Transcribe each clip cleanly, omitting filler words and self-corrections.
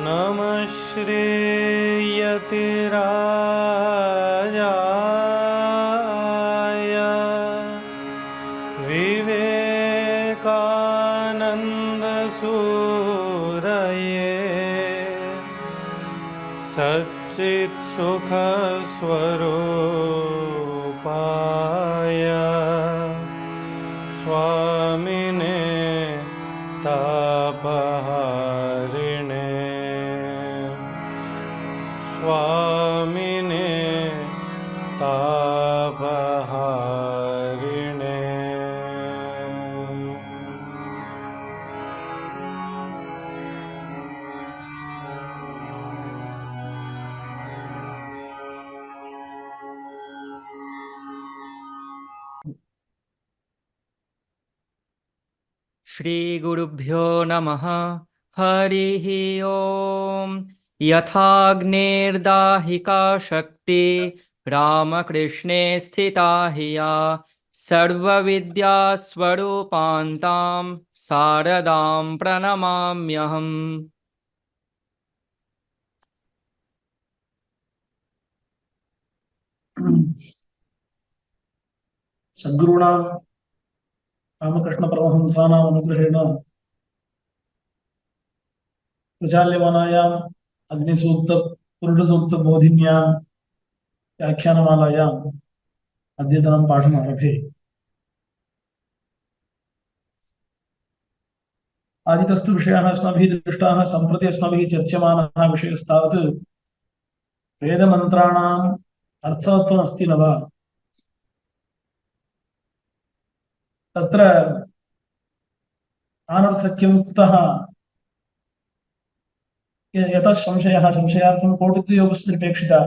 नमः श्रीयतिराजाय विवेकानन्दसूरये सच्चित्सुखस्वरूपाय स्वामिने तापहारिणे स्वामिने तापहारिणे। श्री गुरुभ्यो नमः। हरिः ओम। यथाग्नेर्दाहिका शक्ति रामकृष्णे स्थिता हिया सर्वविद्या स्वरूपान्तां शारदां प्रणमाम्यहम्। सद्गुरूणां रामकृष्ण परमहंसानाम् अनुग्रहेण प्रचाल्यमानायाम् अग्निसूक्त पुरुषसूक्त बोधिन्यां व्याख्यानमालायाम् अद्यतनं पाठम् आरभे। आदितस्तु विषयाः अस्माभिः दृष्टाः। सम्प्रति अस्माभिः चर्च्यमानः विषयस्तावत् वेदमन्त्राणाम् अर्थवत्त्वम् अस्ति न वा, तत्र अनर्थक्यं कुतः, यतः संशयः संशयार्थं कोटिद्वयोपस्थितिपेक्षिता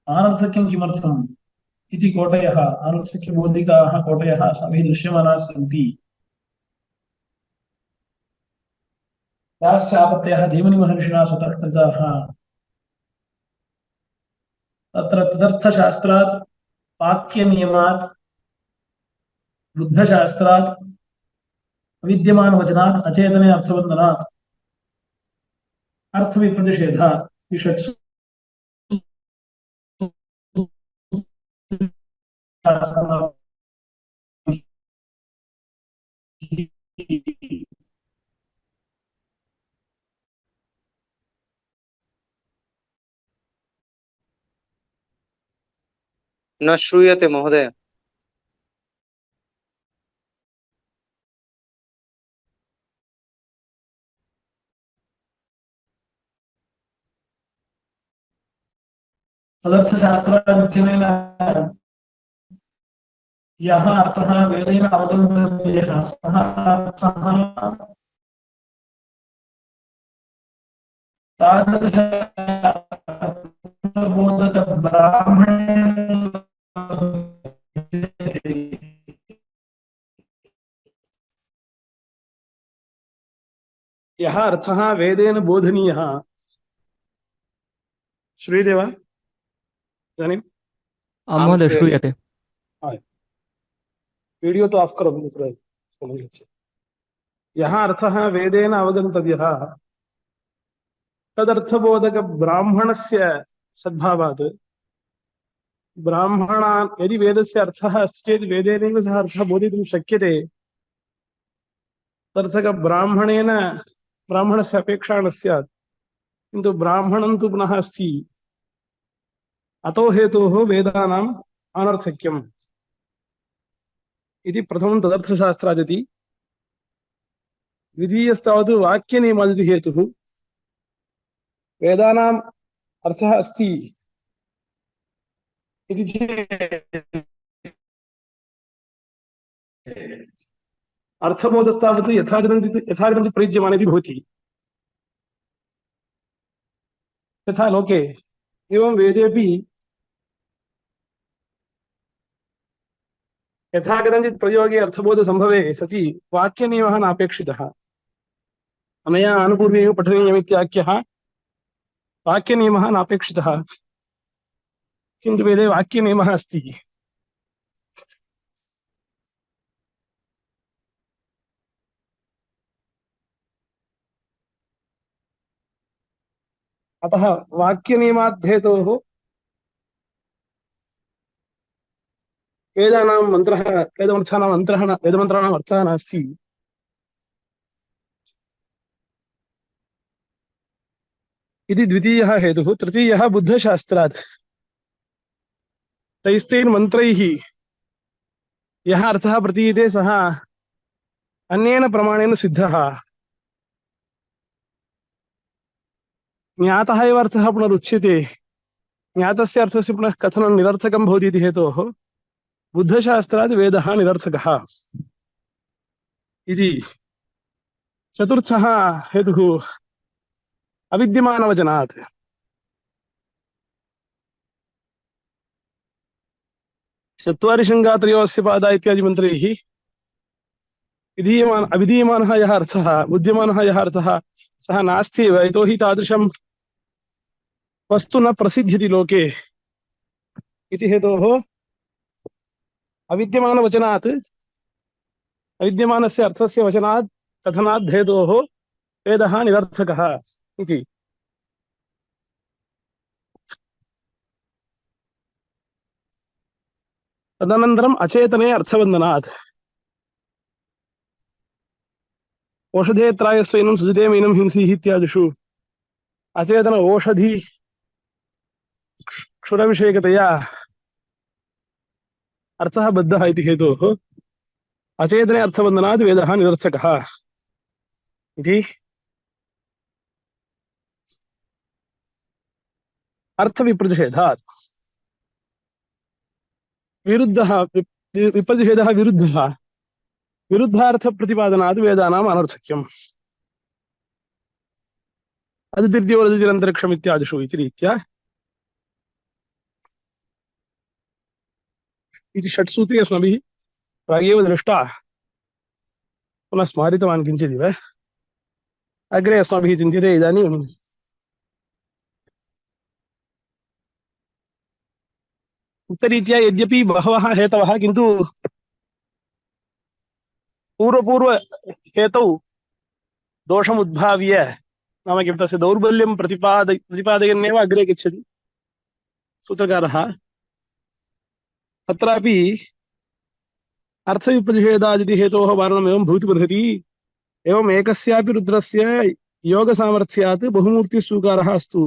अनर्थक्यं किमर्थम् इति कोटयः अनर्थक्यबोधिकाः कोटयः अस्माभिः दृश्यमानाः सन्ति। याश्चापत्तयः धीमनिमहर्षिणा स्वतः कृताः। तत्र तदर्थशास्त्रात् वाक्यनियमात् बुद्धशास्त्रात् विद्यमानवचनात् अचेतने अर्थवन्दनात् अर्थविप्रतिषेधात् विषत्सु न श्रूयते महोदय। तदर्थशास्त्राध्ययनेन यः अर्थः वेदेन अवगन्तव्यः सः अर्थः तादृशबोधकब्राह्मणेन यः अर्थः वेदेन बोधनीयः। श्रूयते वा इदानीं? महोदय श्रूयते। वीडियो तो ऑफ करो मित्र। यः अर्थः वेदेन अवगन्तव्यः तदर्थबोधक ब्राह्मणस्य सद्भावात् ब्राह्मणान् यदि वेदस्य अर्थः अस्ति चेत् वेदेनैव सः अर्थः बोधितुं शक्यते। तदर्थक ब्राह्मणेन ब्राह्मणस्य अपेक्षा न स्यात्, किन्तु ब्राह्मणं तु पुनः अस्ति। अतो हेतोः वेदानाम् अनर्थक्यम् इति प्रथमं तदर्थशास्त्रादिति। द्वितीयस्तावत् वाक्यनियमादिति हेतुः। वेदानाम् अर्थः अस्ति इति चेत् अर्थबोधस्तावत् यथागतं प्रयुज्यमानेऽपि भवति। यथा लोके एवं वेदेऽपि यथा कथञ्चित् प्रयोगे अर्थबोधसम्भवे सति वाक्यनियमः नापेक्षितः। अनया आनुपूर्व्यैव पठनीयमित्याख्यः वाक्यनियमः नापेक्षितः, किन्तु वेदे वाक्यनियमः अस्ति। अतः वाक्यनियमाद्धेतोः वेदानां मन्त्रः वेदमन्त्राणाम् अर्थः नास्ति इति द्वितीयः हेतुः। तृतीयः बुद्धशास्त्रात् तैस्तैर्मन्त्रैः यः अर्थः प्रतीयते सः अन्येन प्रमाणेन सिद्धः। ज्ञातः एव अर्थः पुनरुच्यते, ज्ञातस्य अर्थस्य पुनः कथनं निरर्थकं भवति इति हेतोः बुद्धशास्त्रात् वेदः निरर्थकः इति। चतुर्थः हेतुः अविद्यमानवचनात्। चत्वारि शृङ्गात्रयोऽस्य पादा इत्यादि मन्त्रैः अविधीयमानः यः अर्थः, बुद्ध्यमानः यः अर्थः सः नास्ति एव, यतोहि तादृशं वस्तु न प्रसिद्ध्यति लोके इति हेतोः अविद्यमानवचनात्, अविद्यमानस्य अर्थस्य वचनात् कथनात् हेतोः वेदः निरर्थकः इति। तदनन्तरम् अचेतने अर्थवन्दनात्। औषधे त्रायस्वैनं सुजिते मीनं हिंसीः इत्यादिषु अचेतन औषधि क्षुरविषयकतया अर्थः बद्धः इति हेतोः अचेतने अर्थवन्दनात् वेदः निरर्थकः इति। अर्थविप्रतिषेधात् विरुद्धः विप्रतिषेधः विरुद्धः विरुद्धार्थप्रतिपादनात् वेदानाम् अनर्थक्यम्। अदितिर्द्योरदितिरन्तरिक्षम् इत्यादिषु इति रीत्या इति षट्सूत्री अस्माभिः प्रागेव दृष्टा, पुनः स्मारितवान् किञ्चिदिव। अग्रे अस्माभिः चिन्त्यते इदानीं उक्तरीत्या यद्यपि बहवः हेतवः, किन्तु पूर्व हेतौ दोषमुद्भाव्य नाम किं तस्य दौर्बल्यं प्रतिपादयन्नेव अग्रे गच्छति सूत्रकारः। तत्रापि अर्थविप्रतिषेधादिति हेतोः वारणम् एवं भवितुमर्हति। एवम् एकस्यापि रुद्रस्य योगसामर्थ्यात् बहुमूर्तिस्वीकारः अस्तु।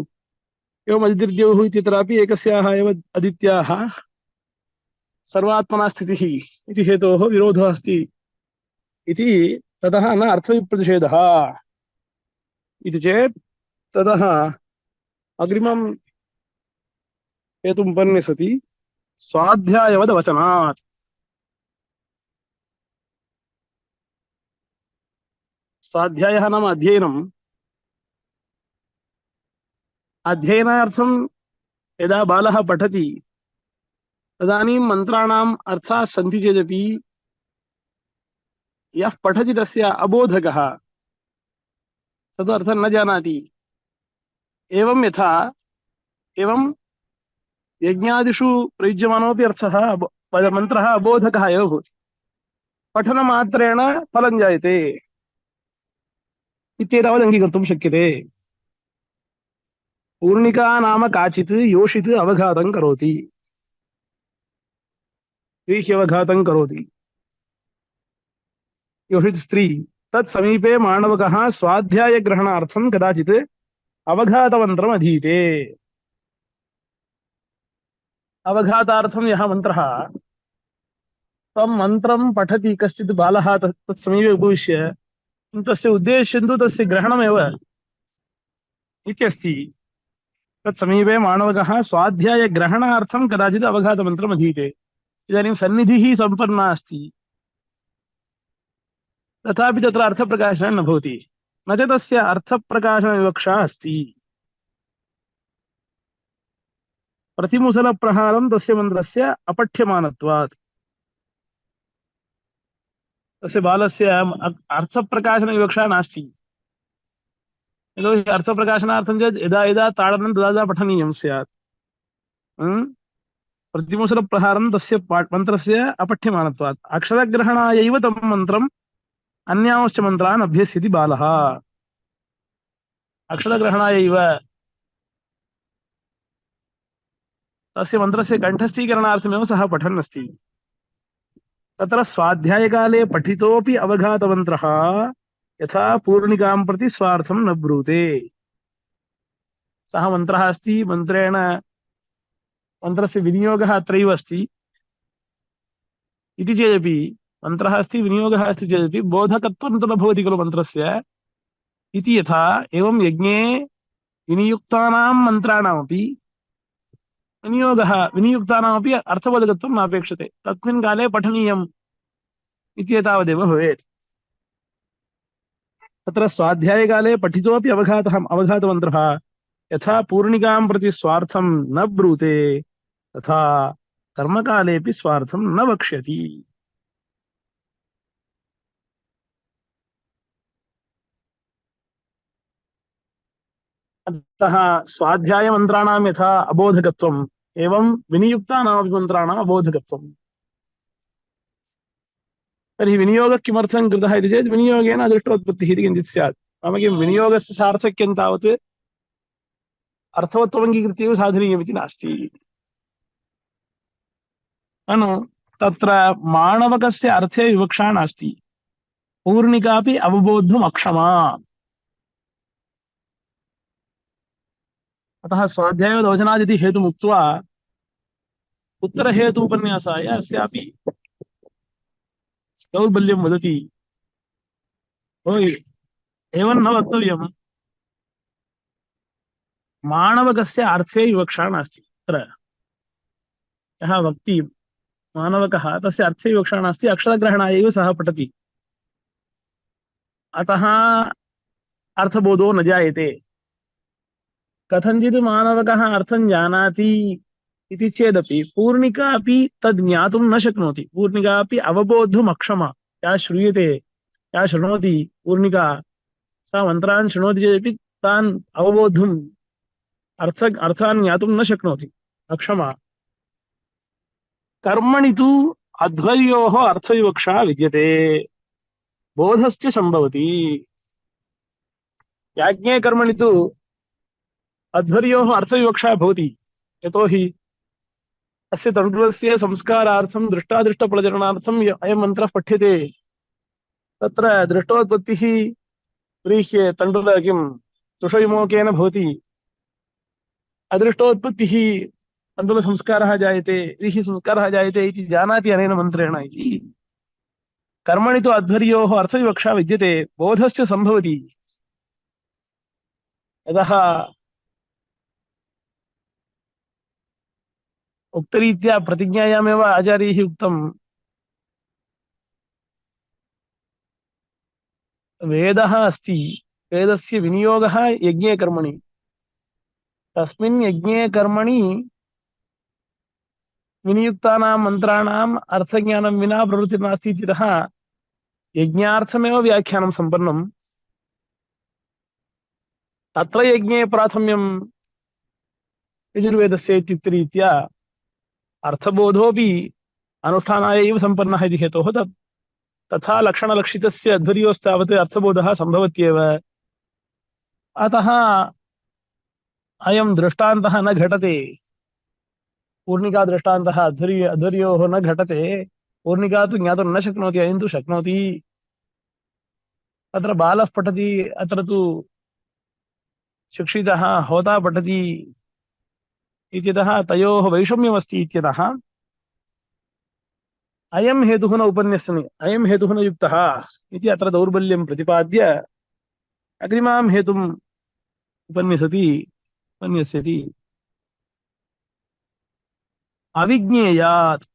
एवम् अदितिर्द्यौः इत्यत्रापि एकस्याः एव अदित्याः सर्वात्मना स्थितिः इति हेतोः विरोधः अस्ति इति। ततः न अर्थविप्रतिषेधः इति चेत् ततः अग्रिमं हेतुम् उपन्यसति स्वाध्यायवद वचनात्। स्वाध्यायः नाम अध्ययनम्। अध्ययनार्थं यदा बालः पठति तदानीं मन्त्राणाम् अर्थाः सन्ति चेदपि यः पठति तस्य अबोधकः तद् अर्थं न जानाति। एवं यथा एवं यज्ञादिषु प्रयुज्यमानोऽपि अर्थः मन्त्रः अबोधकः एव भवति। पठनमात्रेण फलं जायते इत्येतावत् अङ्गीकर्तुं शक्यते। पूर्णिका नाम काचित् योषित् अवघातं करोति, ह्यवघातं करोति, योषित् स्त्री। तत्समीपे माणवकः स्वाध्यायग्रहणार्थं कदाचित् अवघातमन्त्रम् अधीते। अवघातार्थं यः मन्त्रः तं मन्त्रं पठति कश्चित् बालः तत्समीपे उपविश्य, तस्य उद्देश्यं तु तस्य ग्रहणमेव इत्यस्ति। तत्समीपे माणवकः स्वाध्यायग्रहणार्थं कदाचित् अवघातमन्त्रम् अधीते। इदानीं सन्निधिः सम्पन्ना अस्ति, तथापि तत्र अर्थप्रकाशनं न भवति, न च तस्य अर्थप्रकाशनविवक्षा अस्ति। प्रतिमुसलप्रहारं तस्य मन्त्रस्य अपठ्यमानत्वात्। तस्य बालस्य अर्थप्रकाशनविवक्षा नास्ति। यतोहि अर्थप्रकाशनार्थं चेत् यदा यदा ताडनं तदा पठनीयं स्यात्। प्रतिमुसलप्रहारं तस्य मन्त्रस्य अपठ्यमानत्वात्। अक्षरग्रहणायैव तं मन्त्रम् अन्यांश्च मन्त्रान् अभ्यस्यति बालः। अक्षरग्रहणायैव तस्य मन्त्रस्य कण्ठस्थीकरणार्थमेव सः पठन् अस्ति। तत्र स्वाध्यायकाले पठितोऽपि अवघातमन्त्रः यथा पूर्णिकां प्रति स्वार्थं न ब्रूते। सः मन्त्रः अस्ति, मन्त्रेण मन्त्रस्य विनियोगः अत्रैव अस्ति इति चेदपि, मन्त्रः अस्ति विनियोगः अस्ति चेदपि बोधकत्वं तु न भवति खलु मन्त्रस्य इति। यथा एवं यज्ञे विनियुक्तानां मन्त्राणामपि विनियुक्तानामपि अर्थबोधकत्वं नापेक्षते, तस्मिन् काले पठनीयम् इत्येतावदेव भवेत्। तत्र स्वाध्यायकाले पठितोऽपि अवघातमन्त्रः यथा पूर्णिकां प्रति स्वार्थं न ब्रूते तथा कर्मकालेऽपि स्वार्थं न वक्ष्यति। अतः स्वाध्यायमन्त्राणां यथा अबोधकत्वम् एवं विनियुक्तानामपि मन्त्राणाम् अबोधकत्वम्। तर्हि विनियोगः किमर्थं कृतः इति चेत् विनियोगेन अदृष्टोत्पत्तिः इति किञ्चित् स्यात्। नाम किं, विनियोगस्य सार्थक्यं तावत् अर्थवत्वमङ्गीकृत्यैव साधनीयमिति नास्ति। ननु तत्र माणवकस्य अर्थे विवक्षा नास्ति, पूर्णिकापि अवबोद्धुम् अक्षमा। अतः स्वाध्यायोदवचनादिति हेतुमुक्त्वा उत्तरहेतूपन्यासाय अस्यापि दौर्बल्यं वदति। एवं न वक्तव्यम्, माणवकस्य अर्थे विवक्षा नास्ति। तत्र यः वक्ति मानवकः तस्य अर्थे विवक्षा नास्ति, अक्षरग्रहणाय एव सः पठति, अतः अर्थबोधो न जायते। कथञ्चित् मानवकः अर्थं जानाति इति चेदपि पूर्णिका अपि तद् ज्ञातुं न शक्नोति। पूर्णिका अपि अवबोद्धुम् अक्षमा। या श्रूयते, या शृणोति पूर्णिका, सा मन्त्रान् शृणोति चेदपि तान् अवबोद्धुम् अर्थान् ज्ञातुं न शक्नोति, अक्षमा। कर्मणि तु अध्वर्योः अर्थविवक्षा विद्यते, बोधश्च सम्भवति। याज्ञे कर्मणि तु अध्वर्योः अर्थविवक्षा भवति, यतोहि अस्य तण्डुलस्य संस्कारार्थं दृष्टादृष्टफलचरणार्थम् अयं मन्त्रः पठ्यते। तत्र दृष्टोत्पत्तिः व्रीह्ये तण्डुल किं तुषविमोकेन भवति, अदृष्टोत्पत्तिः तण्डुलसंस्कारः जायते, व्रीहि संस्कारः जायते इति जानाति अनेन मन्त्रेण इति। कर्मणि तु अध्वर्योः अर्थविवक्षा विद्यते, बोधश्च सम्भवति। यतः उक्तरीत्या प्रतिज्ञायामेव आचार्यैः उक्तं, वेदः अस्ति, वेदस्य विनियोगः यज्ञे कर्मणि, तस्मिन् यज्ञे कर्मणि विनियुक्तानां मन्त्राणाम् अर्थज्ञानं विना प्रवृत्तिर्नास्ति इत्यतः यज्ञार्थमेव व्याख्यानं सम्पन्नं। तत्र यज्ञे प्राथम्यं यजुर्वेदस्य इत्युक्तरीत्या अर्थबोधोऽपि अनुष्ठानाय एव सम्पन्नः इति हेतोः तथा लक्षणलक्षितस्य अध्वर्योस्तावत् अर्थबोधः सम्भवत्येव। अतः अयं दृष्टान्तः न घटते, पूर्णिका दृष्टान्तः अध्वर्योः न घटते। पूर्णिका तु ज्ञातुं न शक्नोति, अयं तु शक्नोति। अत्र बालः पठति, अत्र तु शिक्षितः होता पठति इत्यतः तयोः वैषम्यमस्ति इत्यतः अयं हेतुः न उपन्यस्यति, अयं हेतुः न युक्तः इति अत्र दौर्बल्यं प्रतिपाद्य अग्रिमां हेतुम् उपन्यस्यति। अविज्ञेयात्,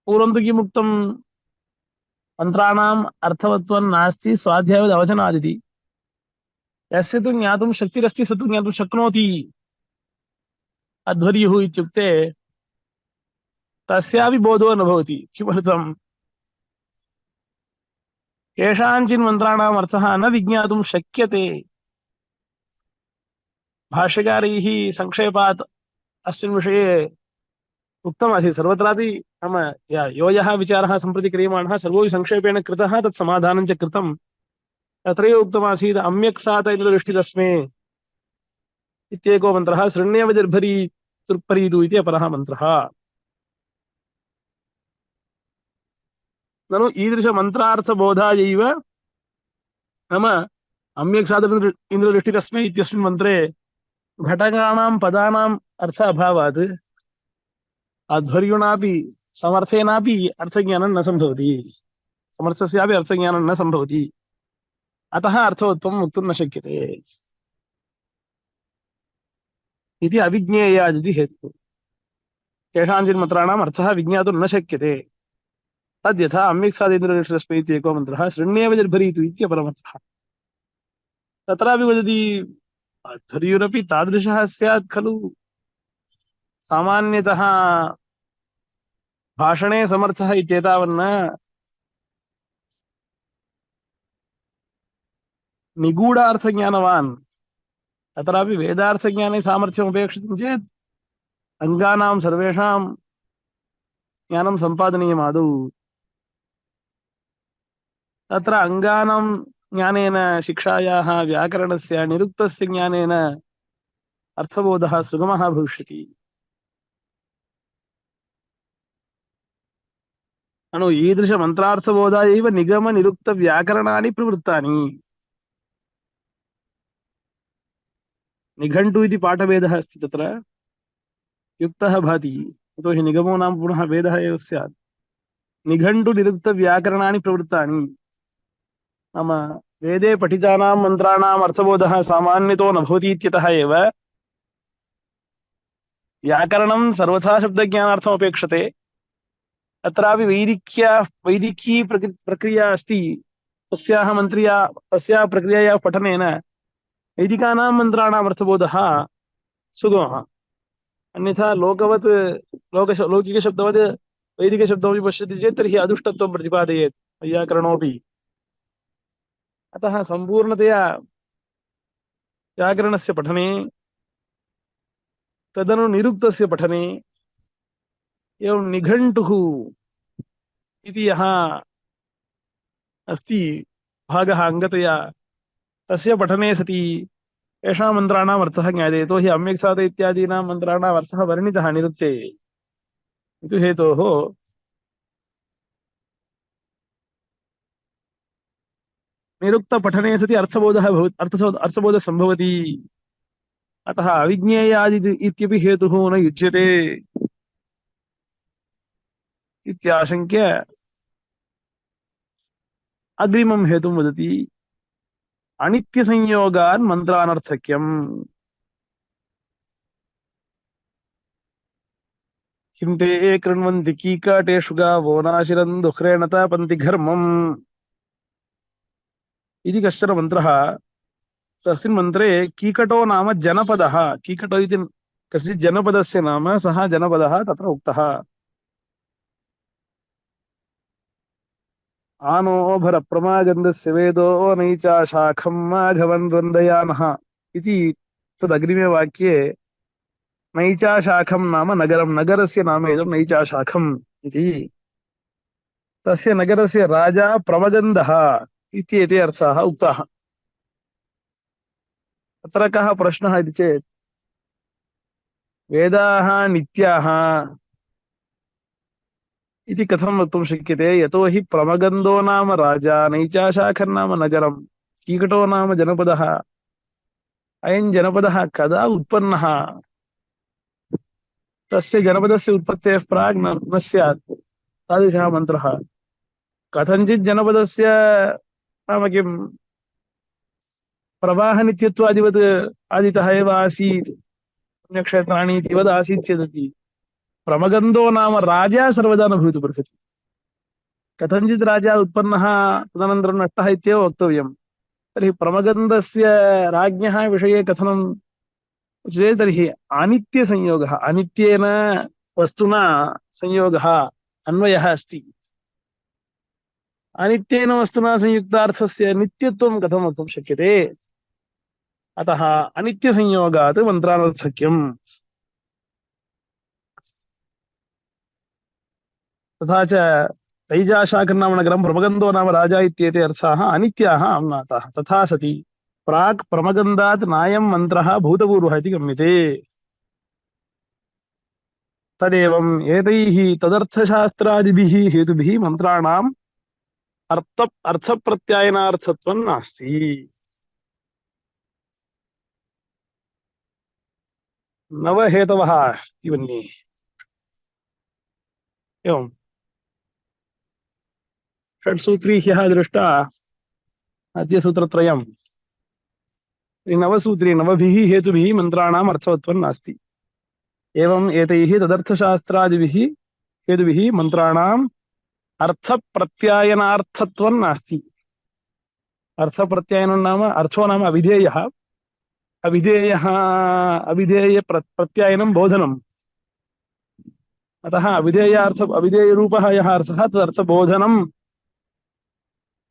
पूर्वं तु किमुक्तं, मन्त्राणाम् अर्थवत्वं नास्ति स्वाध्यायोद अवचनादिति। यस्य तु ज्ञातुं शक्तिरस्ति स तु ज्ञातुं शक्नोति अध्वर्युः इत्युक्ते तस्यापि बोधो न भवति। किमर्थं? केषाञ्चिन् मन्त्राणाम् अर्थः न विज्ञातुं शक्यते। भाष्यकारैः संक्षेपात् अस्मिन् विषये उक्तमासीत्। सर्वत्रापि नाम यो यः विचारः सम्प्रति क्रियमाणः सर्वोऽपि संक्षेपेण कृतः, तत् समाधानं च कृतं। तत्रैव उक्तमासीत् अम्यक्सात इन्द्रदृष्टिरस्मे इत्येको मन्त्रः शृण्यवजर्भरी तुर्परीदु इति अपरः मन्त्रः। ननु ईदृशमन्त्रार्थबोधायैव नाम अम्यक्सात इन्द्रदृष्टिरस्मे इत्यस्मिन् मन्त्रे घटकानां पदानाम् अर्थ अभावात् अध्वर्युणापि समर्थेनापि अर्थज्ञानं न सम्भवति, समर्थस्यापि अर्थज्ञानं न सम्भवति, अतः अर्थवत्वं वक्तुं न शक्यते इति अविज्ञेयादिति हेतुः। केषाञ्चिन् मन्त्राणाम् अर्थः विज्ञातुं न शक्यते, तद्यथा अम्यक्सादेन्द्रदृष्टिरस्मै इति एको मन्त्रः शृण्येवजर्भरीतु इत्यपरमर्थः। तत्रापि वदति अध्वर्युरपि तादृशः स्यात् खलु, सामान्यतः भाषणे समर्थः इत्येतावन्न निगूढार्थज्ञानवान्, तत्रापि वेदार्थज्ञाने सामर्थ्यम् अपेक्षितं चेत् अङ्गानां सर्वेषां ज्ञानं सम्पादनीयम् आदौ। तत्र अङ्गानां ज्ञानेन शिक्षायाः व्याकरणस्य निरुक्तस्य ज्ञानेन अर्थबोधः सुगमः भविष्यति। अनु ईदृशमन्त्रार्थबोधाय एव निगमनिरुक्तव्याकरणानि प्रवृत्तानि। निघण्टु इति पाठभेदः अस्ति, तत्र युक्तः भाति, यतोहि निगमो नाम पुनः भेदः एव स्यात्। निघण्टु निरुक्तव्याकरणानि प्रवृत्तानि नाम वेदे पठितानां मन्त्राणाम् अर्थबोधः सामान्यतो न भवति इत्यतः एव व्याकरणं सर्वथा शब्दज्ञानार्थम् अपेक्षते। अत्रापि वैदिकी प्रक्रिया अस्ति, तस्याः प्रक्रियायाः पठनेन वैदिकानां मन्त्राणाम् अर्थबोधः सुगमः। अन्यथा लौकिकशब्दवत् वैदिकशब्दमपि पश्यति चेत् तर्हि अदुष्टत्वं प्रतिपादयेत् वैयाकरणोऽपि। अतः सम्पूर्णतया व्याकरणस्य पठने तदनु निरुक्तस्य पठने एवं निघण्टुः इति यः अस्ति भागः अङ्गतया, तस्य पठने सति येषां मन्त्राणाम् अर्थः ज्ञायते। यतोहि अम्यक्सात इत्यादीनां मन्त्राणाम् अर्थः वर्णितः निरुक्ते इति हेतोः निरुक्तपठने सति अर्थबोधः सम्भवति। अतः अविज्ञेयादि इत्यपि हेतुः न युज्यते इत्याशङ्क्य अग्रिमं हेतुं वदति। अनित्यसंयोगान् मन्त्रानर्थक्यम्। किं ते कृण्वन्ति कीकाटेषु गावो नाशिरन् दुह्रेण तापन्ति घर्मम् इति कश्चन मन्त्रः। तस्मिन् मन्त्रे कीकटो नाम जनपदः, कीकटो इति कस्यचित् जनपदस्य नाम, सः जनपदः तत्र उक्तः। आनो भरप्रमागन्धस्य वेदो नैचाशाखं माघवन् रन्दयानः इति तदग्रिमे वाक्ये नैचाशाखं नाम नगरं, नगरस्य नाम इदं नैचाशाखम् इति। तस्य नगरस्य राजा प्रमगन्धः इत्येते अर्थाः उक्ताः। अत्र कः प्रश्नः इति चेत्, वेदाः नित्याः इति कथं वक्तुं शक्यते? यतोहि प्रमगन्धो नाम राजा, नैचाशाखन्नाम नगरं, कीकटो नाम जनपदः। अयं जनपदः कदा उत्पन्नः? तस्य जनपदस्य उत्पत्तेः प्राक् न स्यात् तादृशः मन्त्रः। कथञ्चित् जनपदस्य नाम किं प्रवाहनित्यत्वादिवत् आदितः एव आसीत्, पुण्यक्षेत्राणि इति वद् आसीत् चेदपि प्रमगन्धो नाम राजा सर्वदा न भवितुमर्हति। कथञ्चित् राजा उत्पन्नः तदनन्तरं नष्टः इत्येव वक्तव्यं। तर्हि प्रमगन्धस्य राज्ञः विषये कथनम् उच्यते? तर्हि अनित्यसंयोगः, अनित्येन वस्तुना संयोगः अन्वयः अस्ति। अनित्येन वस्तुना संयुक्तार्थस्य नित्यत्वं कथं वक्तुं शक्यते? अतः अनित्यसंयोगात् मन्त्रानर्थक्यम्। तथा च तैजाशाकर्नामनगरं प्रमगन्धो नाम राजा इत्येते अर्थाः अनित्याः आम्नाताः तथा सति प्राक् प्रमगन्धात् नायं मन्त्रः भूतपूर्वः इति गम्यते तदेवम् एतैः तदर्थशास्त्रादिभिः हेतुभिः मन्त्राणाम् अर्थप्रत्यायनार्थत्वं नास्ति नवहेतवः इति मन्ये एवं षट्सूत्री ह्यः दृष्टा अद्य सूत्रत्रयम् नवसूत्री नवभिः हेतुभिः मन्त्राणाम् अर्थवत्वं नास्ति एवम् एतैः तदर्थशास्त्रादिभिः हेतुभिः मन्त्राणाम् अर्थप्रत्यायनार्थत्वं नास्ति अर्थप्रत्यायनं नाम अर्थो नाम अविधेयः अविधेय प्रत्यायनं बोधनम् अतः अविधेयरूपः यः अर्थः तदर्थबोधनम्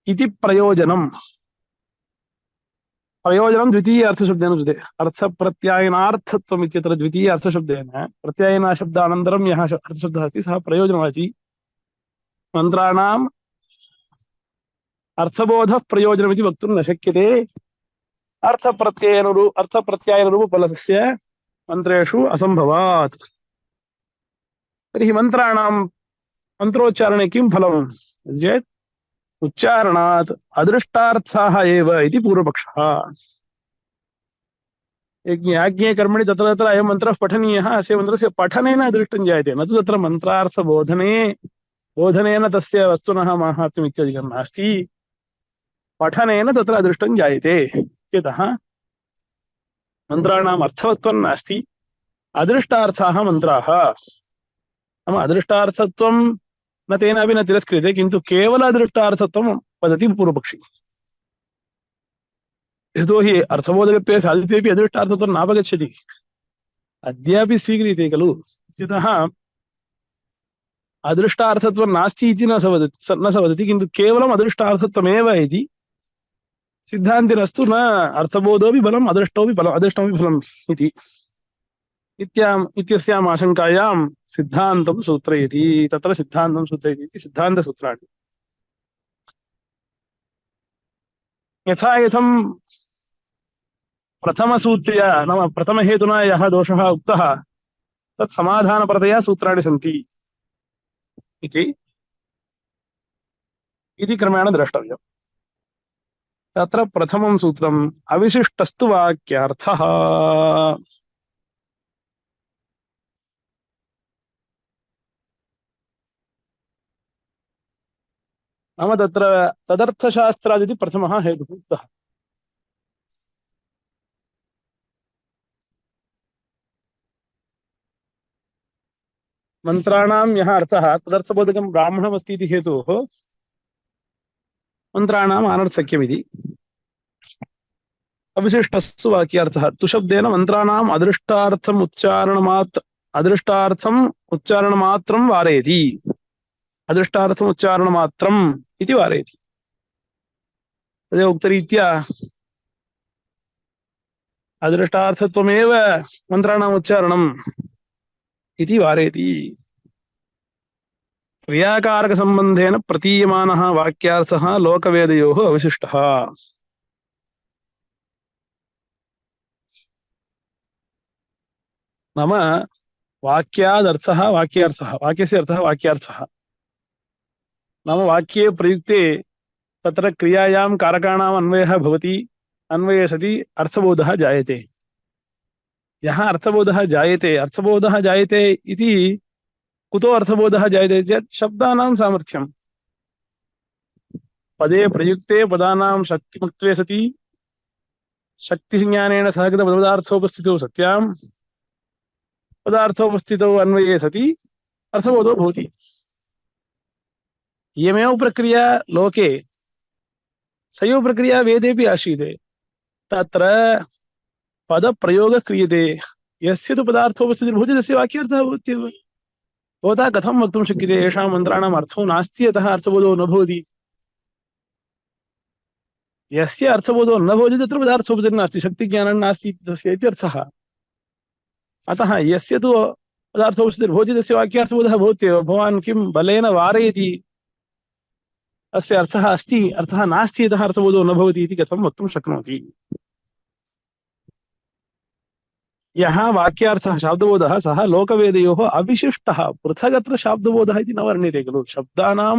इति प्रयोजनम् प्रयोजनं द्वितीय अर्थशब्देन उच्यते अर्थप्रत्यायनार्थत्वम् इत्यत्र द्वितीय अर्थशब्देन प्रत्यायनशब्दानन्तरं यः अर्थशब्दः अस्ति सः प्रयोजनवाची मन्त्राणाम् अर्थबोधः प्रयोजनमिति वक्तुं न शक्यते अर्थप्रत्यायनरूपफलस्य मन्त्रेषु असम्भवात् तर्हि मन्त्रोच्चारणे किं फलं चेत् उच्चारणात् अदृष्टार्थाः एव इति पूर्वपक्षः याज्ञे कर्मणि तत्र तत्र अयं मन्त्रः पठनीयः अस्य मन्त्रस्य पठनेन अदृष्टं जायते न तु तत्र बोधनेन तस्य वस्तुनः माहात्म्यम् इत्यादिकं नास्ति पठनेन तत्र अदृष्टं जायते इत्यतः मन्त्राणाम् अर्थवत्वं नास्ति अदृष्टार्थाः मन्त्राः नाम अदृष्टार्थत्वं न तेनापि न तिरस्क्रियते किन्तु केवल अदृष्टार्थत्वं वदति पूर्वपक्षी यतोहि अर्थबोधकत्वे साधितेपि अदृष्टार्थत्वं नापगच्छति अद्यापि स्वीक्रियते खलु इत्यतः अदृष्टार्थत्वं नास्ति इति न स वदति किन्तु केवलम् अदृष्टार्थत्वमेव इति सिद्धान्तिनस्तु न अर्थबोधोऽपि फलम् अदृष्टोऽपि फलम् अदृष्टमपि फलम् इति इत्यस्याम् आशङ्कायां सिद्धान्तं सूत्रयति तत्र सिद्धान्तं सूत्रयति इति सिद्धान्तसूत्राणि यथा यथं प्रथमसूत्र्या नाम प्रथमहेतुना यः दोषः उक्तः तत् समाधानपरतया सूत्राणि सन्ति इति क्रमेण द्रष्टव्यम् तत्र प्रथमं सूत्रम् अविशिष्टस्तु वाक्यार्थः नाम तत्र तदर्थशास्त्रादिति प्रथमः हेतुः उक्तः मन्त्राणां यः अर्थः तदर्थबोधकं ब्राह्मणमस्ति इति हेतोः मन्त्राणाम् अनर्थक्यमिति अविशिष्टस्तु वाक्यार्थः तुशब्देन मन्त्राणाम् अदृष्टार्थम् उच्चारणमात्रं वारयति अदृष्टार्थम् उच्चारणमात्रम् इति वारयति तदेव उक्तरीत्या अदृष्टार्थत्वमेव मन्त्राणाम् उच्चारणम् इति वारयति क्रियाकारकसम्बन्धेन प्रतीयमानः वाक्यार्थः लोकवेदयोः अविशिष्टः नाम वाक्यादर्थः वाक्यार्थः वाक्यस्य अर्थः वाक्यार्थः नाम वाक्ये प्रयुक्ते तत्र क्रियायां कारकाणाम् अन्वयः भवति अन्वये सति अर्थबोधः जायते यः अर्थबोधः जायते इति कुतो अर्थबोधः जायते चेत् शब्दानां सामर्थ्यं पदे प्रयुक्ते पदानां शक्तिमत्वे सति शक्तिज्ञानेन सहगत पदार्थोपस्थितौ सत्यां पदार्थोपस्थितौ अन्वये सति अर्थबोधो भवति इयमेव प्रक्रिया लोके सैव प्रक्रिया वेदेपि आसीते तत्र पदप्रयोगः क्रियते यस्य तु पदार्थोपस्थितिर्भवति तस्य वाक्यार्थः भवत्येव भवता कथं वक्तुं शक्यते येषां मन्त्राणाम् अर्थो नास्ति अतः अर्थबोधो न भवति यस्य अर्थबोधो न भवति तत्र पदार्थोपस्थितिर्नास्ति शक्तिज्ञानं नास्ति तस्य इत्यर्थः अतः यस्य तु पदार्थोपस्थितिर्भवति तस्य वाक्यार्थबोधः भवत्येव भवान् किं बलेन वारयति अस्य अर्थः अस्ति अर्थः नास्ति यतः अर्थबोधो न भवति इति कथं वक्तुं शक्नोति। यः वाक्यार्थः शाब्दबोधः सः लोकवेदयोः अविशिष्टः पृथगत्र शाब्दबोधः इति न वर्ण्यते खलु। शब्दानां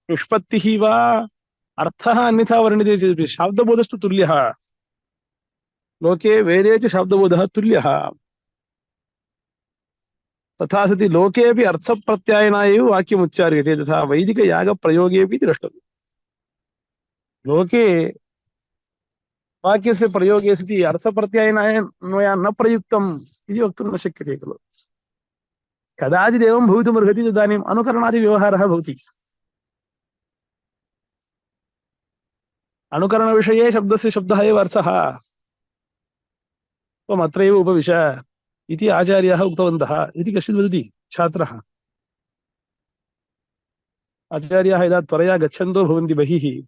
निष्पत्तिः वा अर्थः अन्यथा वर्ण्यते चेदपि शाब्दबोधस्तु तुल्यः। लोके वेदे च शाब्दबोधः तुल्यः। तथा सति लोके अपि अर्थप्रत्यायनाय एव वाक्यम् उच्चार्यते तथा वैदिकयागप्रयोगेपि द्रष्टव्यम्। लोके वाक्यस्य प्रयोगे सति अर्थप्रत्यायनाय न प्रयुक्तम् इति वक्तुं न शक्यते खलु। कदाचिदेवं भवितुमर्हति तदानीम् अनुकरणादिव्यवहारः भवति। अनुकरणविषये शब्दस्य शब्दः एव अर्थः। त्वमत्रैव उपविश इति आचार्याः उक्तवन्तः इति कश्चित् वदति छात्रः। आचार्याः यदा त्वरया गच्छन्तो भवन्ति बहिः,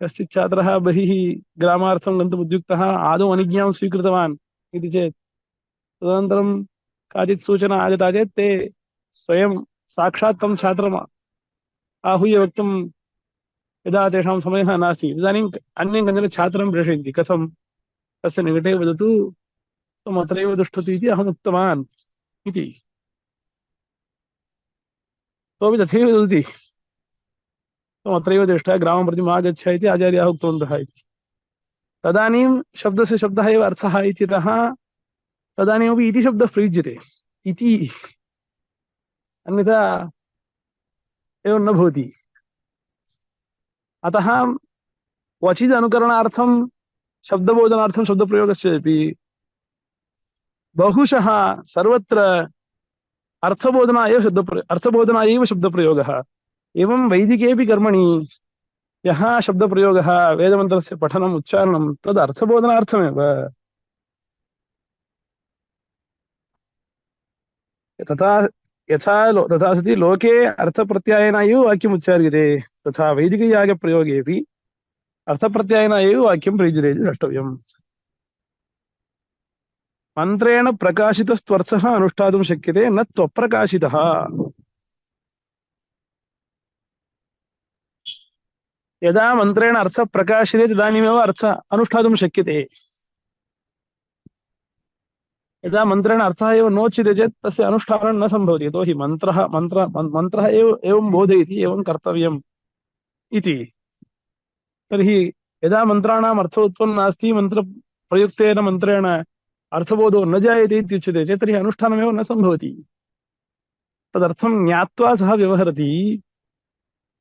कश्चित् छात्रः बहिः ग्रामार्थं गन्तुम् उद्युक्तः आदौ अनिज्ञां स्वीकृतवान् इति चेत् तदनन्तरं काचित् सूचना आगता चेत् ते स्वयं साक्षात् तं छात्रम् आहूय वक्तुं यदा तेषां समयः नास्ति तदानीम् अन्यं कञ्चन छात्रं प्रेषयन्ति। कथं तस्य निकटे वदतु त्वम् अत्रैव तिष्ठतु इति अहम् उक्तवान् इति। सोऽपि तथैव वदति त्वम् अत्रैव तिष्ठ ग्रामं प्रति मा गच्छ इति आचार्याः उक्तवन्तः इति। तदानीं शब्दस्य शब्दः एव अर्थः इत्यतः तदानीमपि इति शब्दः प्रयुज्यते इति, अन्यथा एवं न भवति। अतः क्वचिद् अनुकरणार्थं शब्दबोधनार्थं शब्दप्रयोगस्यपि बहुशः सर्वत्र अर्थबोधनाय एव शब्दप्रयोगः। एवं वैदिकेऽपि कर्मणि यः शब्दप्रयोगः वेदमन्त्रस्य पठनम् उच्चारणं तद् अर्थबोधनार्थमेव। तथा सति लोके अर्थप्रत्यायनाय एव वाक्यम् उच्चार्यते तथा वैदिकयागप्रयोगेऽपि अर्थप्रत्यायनाय एव वाक्यं प्रयुज्यते इति द्रष्टव्यम्। मन्त्रेण प्रकाशितस्त्वर्थः अनुष्ठातुं शक्यते न त्वप्रकाशितः। यदा मन्त्रेण अर्थः प्रकाश्यते तदानीमेव अर्थः अनुष्ठातुं शक्यते। यदा मन्त्रेण अर्थः एव नोच्यते चेत् तस्य अनुष्ठानं न सम्भवति। यतोहि मन्त्रः एव एवं बोधयति एवं कर्तव्यम् इति। तर्हि यदा मन्त्राणाम् अर्थोत्पन्नं नास्ति मन्त्रप्रयुक्तेन मन्त्रेण अर्थबोधो न जायते इत्युच्यते चेत् तर्हि अनुष्ठानमेव न सम्भवति। तदर्थं ज्ञात्वा सः व्यवहरति।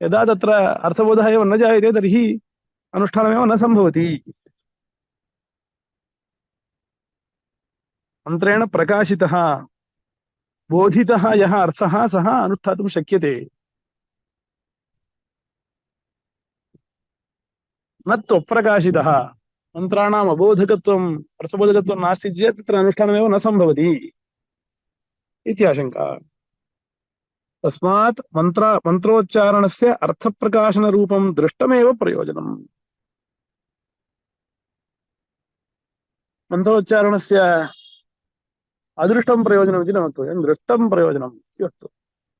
यदा तत्र अर्थबोधः एव न जायते तर्हि अनुष्ठानमेव न सम्भवति। मन्त्रेण प्रकाशितः बोधितः यः अर्थः सः अनुष्ठातुं शक्यते। न त्वप्रकाशितः मन्त्राणाम् अबोधकत्वम् अर्थबोधकत्वं नास्ति चेत् तत्र अनुष्ठानमेव न सम्भवति इति आशङ्का। तस्मात् मन्त्रोच्चारणस्य अर्थप्रकाशनरूपं दृष्टमेव प्रयोजनम्। मन्त्रोच्चारणस्य अदृष्टं प्रयोजनम् इति न वक्तव्यं, दृष्टं प्रयोजनम् इति वक्तव्यम्।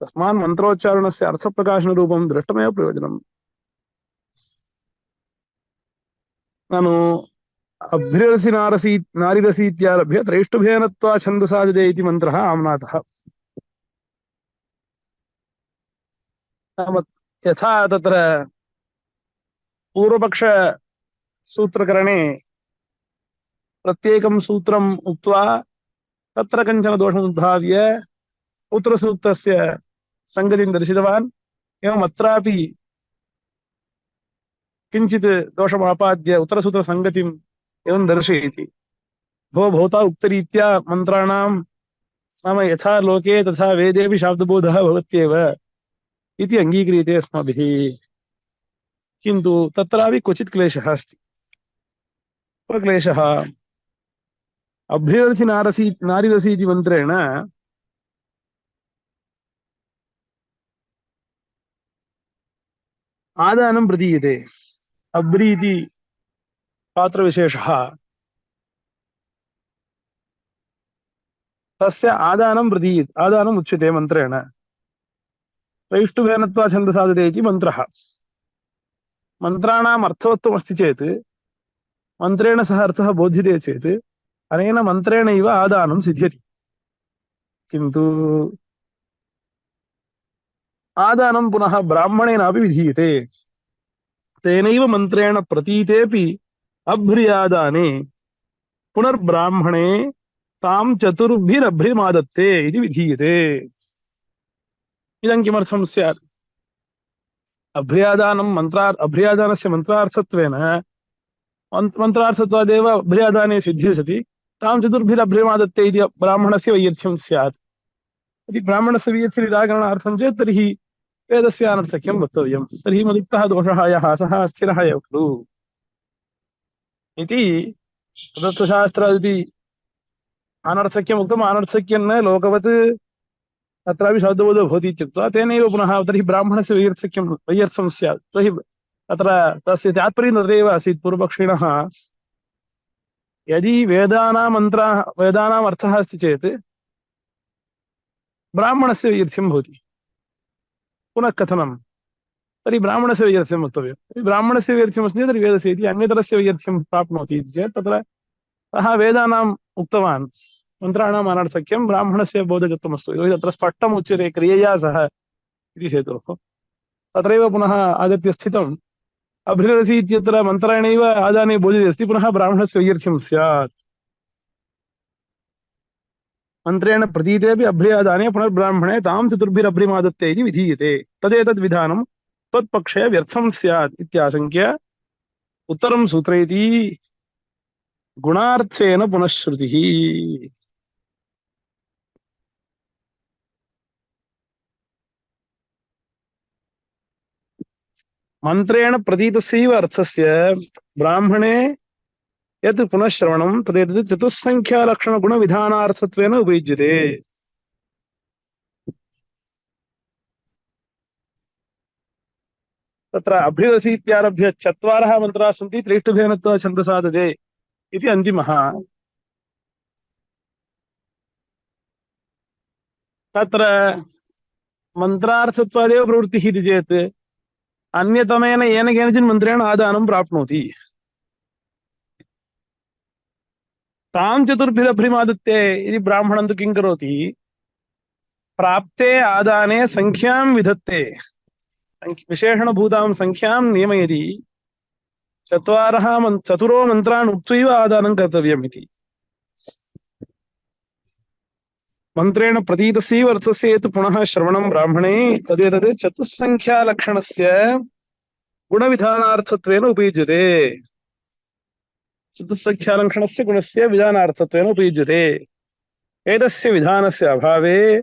तस्मात् मन्त्रोच्चारणस्य अर्थप्रकाशनरूपं दृष्टमेव प्रयोजनम्। ननु अभ्रिरसि नारिरसीत्यारभ्य त्रैष्टुभेनत्वा छन्दसादिदे इति मन्त्रः आम्नातः। यथा तत्र पूर्वपक्षसूत्रकरणे प्रत्येकं सूत्रम् उक्त्वा तत्र कञ्चन दोषमुद्भाव्य उत्तरसूक्तस्य सङ्गतिं दर्शितवान्, एवम् अत्रापि किञ्चित् दोषमापाद्य उत्तरसूत्रसङ्गतिम् एवं दर्शयति। भवता उक्तरीत्या मन्त्राणां नाम यथा लोके तथा वेदेऽपि शाब्दबोधः भवत्येव इति अङ्गीक्रियते अस्माभिः। किन्तु तत्रापि क्वचित् क्लेशः अस्ति। क्लेशः अभ्रिरसि नारिरसि इति मन्त्रेण आदानं प्रदीयते। अभ्रि इति पात्रविशेषः, तस्य आदानम् उच्यते मन्त्रेण। त्रैष्टुभेनत्वा छन्दसादिते इति मन्त्रः। मन्त्राणाम् अर्थवत्वमस्ति चेत् मन्त्रेण सह अर्थः बोध्यते चेत् अनेन मन्त्रेणैव आदानं सिद्ध्यति। किन्तु आदानं पुनः ब्राह्मणेनापि विधीयते। तेनैव मन्त्रेण प्रतीतेऽपि अभ्र्यादाने पुनर्ब्राह्मणे तां चतुर्भिरभ्रिमादत्ते इति विधीयते। इदं किमर्थं स्यात्? अभ्र्यादानस्य मन्त्रार्थत्वेन मन्त्रार्थत्वादेव अभ्र्यादाने सिद्धिः सति तां चतुर्भिरभ्रिमादत्ते इति ब्राह्मणस्य वैयर्थ्यं स्यात्। यदि ब्राह्मणस्य वैयर्थ्य निराकरणार्थं चेत् तर्हि वेदस्य अनर्थक्यं वक्तव्यं। तर्हि मदुक्तः दोषः यः सः स्थिरः एव खलु इति तदर्थशास्त्रादिति अनर्थक्यम् उक्तम्। अनर्थक्यं न लोकवत् तत्रापि शब्दबोधो भवति इत्युक्त्वा तेनैव पुनः तर्हि ब्राह्मणस्य वैयर्थ्यं स्यात्। तर्हि तत्र तस्य तात्पर्यं तत्रैव आसीत् पूर्वपक्षिणः। यदि वेदानाम् अर्थः अस्ति चेत् ब्राह्मणस्य वैयर्थ्यं भवति। पुनः कथनं? तर्हि ब्राह्मणस्य वैयर्थ्यं वक्तव्यं। तर्हि ब्राह्मणस्य वैयर्थ्यम् अस्ति चेत् तर्हि वेदस्य इति अन्यतरस्य वैयर्थ्यं प्राप्नोति इति चेत् तत्र सः वेदानाम् उक्तवान् मन्त्राणाम् अनर्थक्यं ब्राह्मणस्य बोधकत्वमस्तु यतोहि तत्र स्पष्टम् उच्यते क्रियया सह इति हेतोः। तत्रैव पुनः आगत्य स्थितम् अभ्रिरसि इत्यत्र मन्त्रेणैव आदाने बोधिते अस्ति पुनः ब्राह्मणस्य वैयर्थ्यं स्यात्। मन्त्रेण प्रतीतेऽपि अभ्र्यादाने पुनर्ब्राह्मणे तां चतुर्भिरभ्रिमादत्ते इति विधीयते। तदेतद्विधानं त्वत्पक्षे व्यर्थं स्यात् इत्याशङ्क्य उत्तरं सूत्रयति गुणार्थेन पुनःश्रुतिः। मन्त्रेण प्रतीतस्यैव अर्थस्य ब्राह्मणे यत् पुनःश्रवणं तदेतत् चतुस्सङ्ख्यालक्षणगुणविधानार्थत्वेन उपयुज्यते। तत्र अभ्रिरसि इत्यारभ्य चत्वारः मन्त्राः सन्ति त्रिष्टुभेन छन्दसा ददे इति अन्तिमः। तत्र मन्त्रार्थत्वादेव प्रवृत्तिः इति चेत् अन्यतमेन येन केनचित् मन्त्रेण आदानं प्राप्नोति। तां चतुर्भिरभ्रिमादत्ते इति ब्राह्मणं तु किं करोति? प्राप्ते आदाने संख्यां विधत्ते, विशेषणभूतां संख्यां नियमयति। चतुरो मन्त्रान् उक्त्वैव आदानं कर्तव्यम् इति। मन्त्रेण प्रतीतस्यैव अर्थस्य यत् पुनः श्रवणं ब्राह्मणे तदेतत् चतुस्सङ्ख्यालक्षणस्य गुणविधानार्थत्वेन उपयुज्यते। चतुस्सङ्ख्यालक्षणस्य गुणस्य विधानार्थत्वेन उपयुज्यते। एतस्य विधानस्य अभावे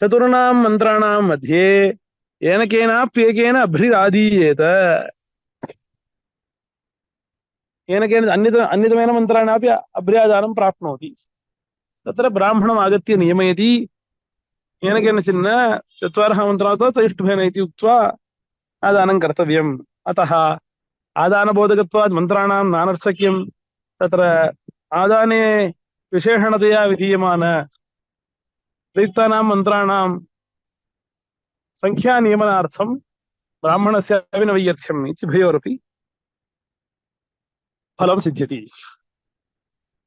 चतुर्णां मन्त्राणां मध्ये येन केनाप्येकेन अभ्रिरादीयेत। येन केन अन्यतमेन मन्त्राणापि अभ्र्यादानं प्राप्नोति। तत्र ब्राह्मणम् आगत्य नियमयति येन केनचिन्न चत्वारः मन्त्राः तैष्टुभेन इति उक्त्वा आदानं कर्तव्यम्। अतः आदानबोधकत्वात् मन्त्राणां नानर्थक्यं तत्र आदाने विशेषणतया विधीयमान प्रयुक्तानां मन्त्राणां संख्यानियमनार्थं ब्राह्मणस्यापि न वैयर्थ्यम् इत्युभयोरपि फलं सिद्ध्यति।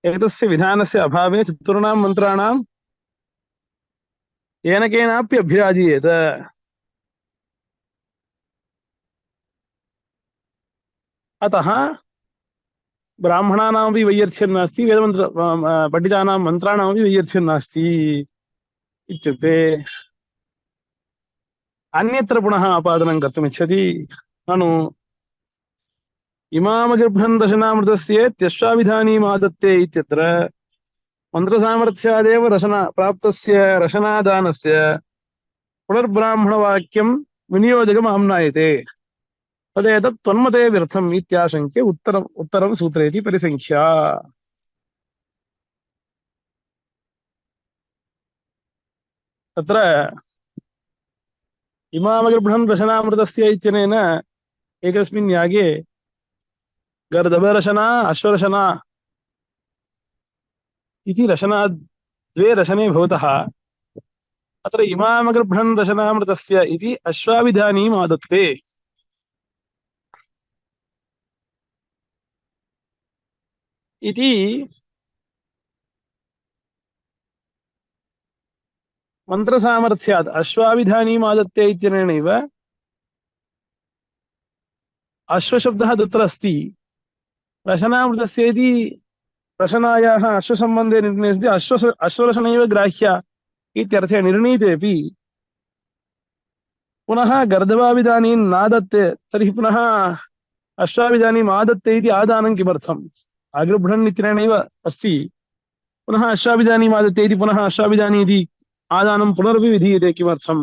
एतस्य विधानस्य अभावे चतुर्णां मन्त्राणां येन केनापि अभ्यादीयेत। अतः ब्राह्मणानामपि वैयर्थ्यं नास्ति, वेदमन्त्र पठितानां मन्त्राणामपि वैयर्थ्यं नास्ति इत्युक्ते अन्यत्र पुनः आपादनं कर्तुमिच्छति। ननु इमामगर्भं रशनामृतस्य त्यश्वाभिधानीमादत्ते इत्यत्र मन्त्रसामर्थ्यादेव रशना प्राप्तस्य रशनादानस्य पुनर्ब्राह्मणवाक्यं विनियोजकम् आम्नायते। तदेतत् त्वन्मते व्यर्थम् इत्याशङ्क्य उत्तरं सूत्रयति परिसङ्ख्या। तत्र इमामगर्भं रशनामृतस्य इत्यनेन एकस्मिन् यागे गर्दभरशना अश्वरशना इति रशना द्वे रशने भवतः अत्र इमामगर्भं रशनामृतस्य इति अश्वाभिधानीम् आदत्ते। इति मन्त्रसामर्थ्यात् अश्वाभिधानीमादत्ते इत्यनेनैव अश्वशब्दः तत्र अस्ति। रशनामृतस्य इति रशनायाः अश्वसम्बन्धे निर्णये सति अश्वरशनैव ग्राह्या इत्यर्थे निर्णीतेऽपि पुनः गर्दभाभिधानीं नादत्ते तर्हि पुनः अश्वाभिधानीम् आदत्ते इति आदानं किमर्थम्? आगृभ्रन् इत्यनेनैव अस्ति, पुनः अश्वाभिधानीम् आदत्ते इति पुनः अश्वाभिधानी इति आदानं पुनरपि विधीयते किमर्थम्?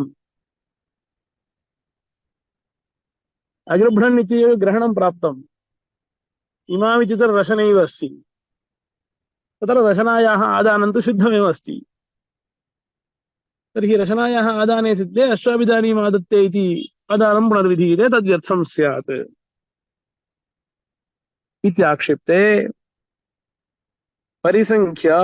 अगृभ्रन् इत्येव ग्रहणं प्राप्तम्, इमामि तत्र रशनैव अस्ति, तत्र रशनायाः आदानं तु सिद्धमेव अस्ति। तर्हि रशनायाः आदाने सिद्धे अश्वाभिधानीम् आदत्ते इति आदानं पुनर्विधीयते, तद्व्यर्थं स्यात् इत्याक्षिप्ते। परिसंख्या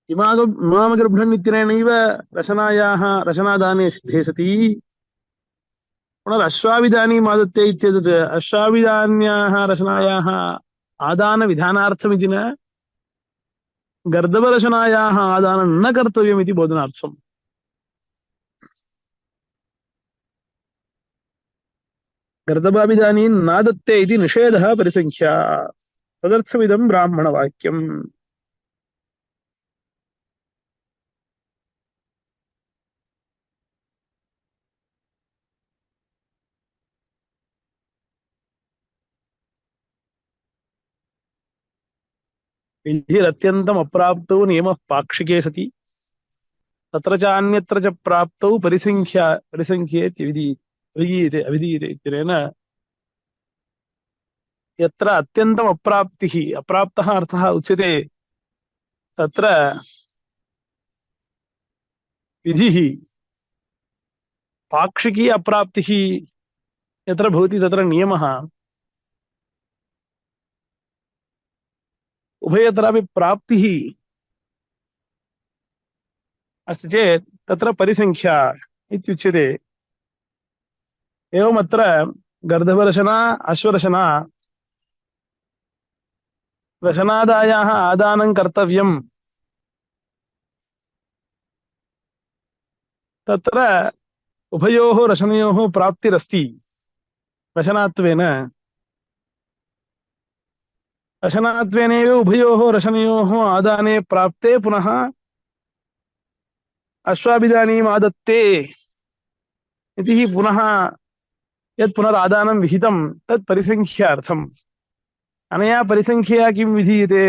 इमामगर्भन् इत्यनेनैव रशनायाः रशनादाने सिद्धे सति पुनरश्वाभिधानीम् आदत्ते इत्येतत् अश्वाभिधान्याः रशनायाः आदानविधानार्थमिति न गर्दभरशनायाः आदानं न कर्तव्यमिति बोधनार्थम्। गर्दभाभिधानीं नादत्ते इति निषेधः परिसंख्या, तदर्थमिदं ब्राह्मणवाक्यम्। विधिरत्यन्तम् अप्राप्तौ नियमः पाक्षिके सति तत्र च अन्यत्र च प्राप्तौ परिसंख्येति विधीयते अविधीयते इत्यनेन यत्र अत्यन्तम् अप्राप्तिः अप्राप्तः अर्थः उच्यते तत्र विधिः पाक्षिकी अप्राप्तिः यत्र भवति तत्र नियमः उभयत्रापि प्राप्तिः अस्ति चेत् तत्र परिसंख्या इत्युच्यते। एवमत्र गर्दभरशना अश्वरशना रशनादायाः आदानं कर्तव्यम्, तत्र उभयोः रशनयोः प्राप्तिरस्ति रशनात्वेन। रशनात्वेनैव उभयोः रशनयोः आदाने प्राप्ते पुनः अश्वाभिधानीम् आदत्ते इति पुनः यत् पुनरादानं विहितं तत् परिसंख्यार्थम्। अनया परिसंख्यया किं विधीयते?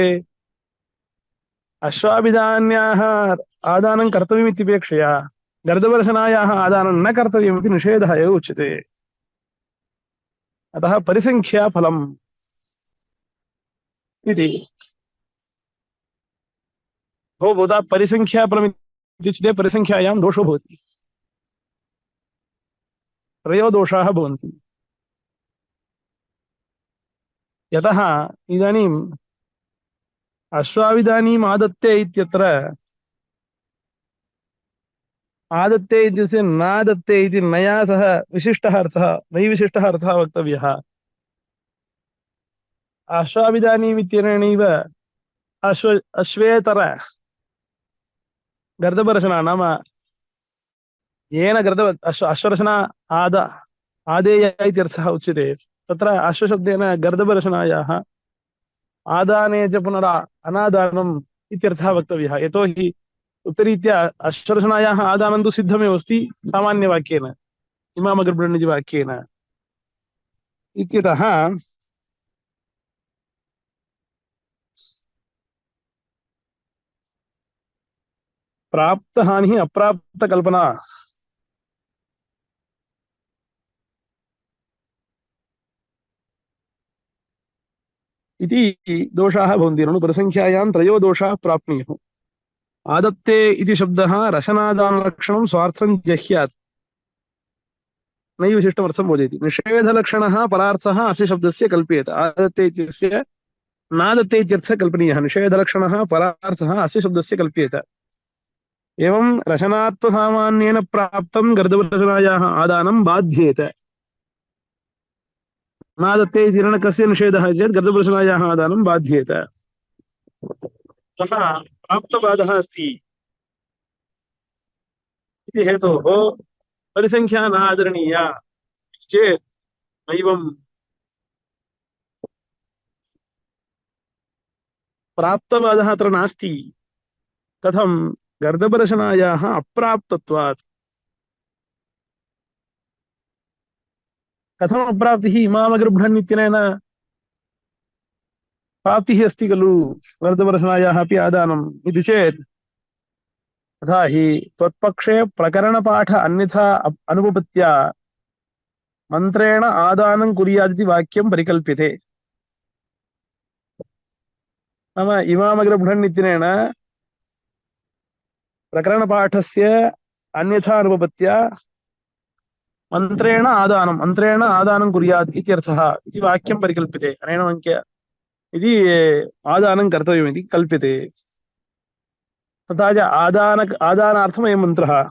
अश्वाभिधान्याः आदानं कर्तव्यमित्यपेक्षया गर्दभरशनायाः आदानं न कर्तव्यमिति निषेधः एव उच्यते। अतः परिसंख्या फलम् इति। भवता परिसंख्या फलम् इत्युच्यते, परिसंख्यायां दोषो भवति, त्रयो दोषाः भवन्ति। यतः इदानीम् अश्वाभिधानीम् आदत्ते इत्यत्र आदत्ते इत्यस्य नादत्ते इति नया सह विशिष्टः अर्थः नैविशिष्टः अर्थः वक्तव्यः। अश्वाभिधानीम् इत्यनेनैव अश्वेतर गर्दभरशना नाम येन अश्वरशना आदेय इत्यर्थः उच्यते। तत्र अश्वशब्देन गर्दभरशनायाः आदाने च पुनरा अनादानम् इत्यर्थः वक्तव्यः। यतोहि उत्तरीत्या अश्वरशनायाः आदानं तु सिद्धमेव अस्ति सामान्यवाक्येन इमामगर्भणिजि वाक्येन इत्यतः प्राप्तहानिः अप्राप्तकल्पना इति दोषाः भवन्ति। ननु परिसंख्यायां त्रयो दोषाः प्राप्नुयुः। आदत्ते इति शब्दः रशनादानलक्षणं स्वार्थं जह्यात् नैव विशिष्टमर्थं बोधयति। निषेधलक्षणः परार्थः अस्य शब्दस्य कल्प्येत। आदत्ते इत्यस्य नादत्ते इत्यर्थः कल्पनीयः। निषेधलक्षणः परार्थः अस्य शब्दस्य कल्प्येत। एवं रशनात्वसामान्येन प्राप्तं गर्दभरशनायाः आदानं बाध्येत। न दत्ते इति न कस्य निषेधः चेत् गर्दभूषणायाः आदानं बाध्येत। अतः प्राप्तबाधः अस्ति इति हेतोः परिसंख्या न आदरणीया चेत् नैवं प्राप्तबाधः अत्र नास्ति। कथं गर्दभरशनायाः अप्राप्तत्वात्। कथम् अप्राप्तिः? इमामगृह्णन् इत्यनेन प्राप्तिः अस्ति खलु गर्दभरशनायाः अपि आदानम् इति चेत् तथा हि त्वत्पक्षे प्रकरणपाठ अन्यथा अनुपपत्या मन्त्रेण आदानं कुर्यादिति वाक्यं परिकल्प्यते। नाम इमामग्रबृहन् इत्यनेन प्रकरणपाठस्य अन्यथा अनुपपत्या मन्त्रेण आदानं कुर्यात् इत्यर्थः इति वाक्यं परिकल्प्यते। अनेन वाक्य इति आदानं कर्तव्यम् इति कल्प्यते। तथा च आदानार्थम् अयं मन्त्रः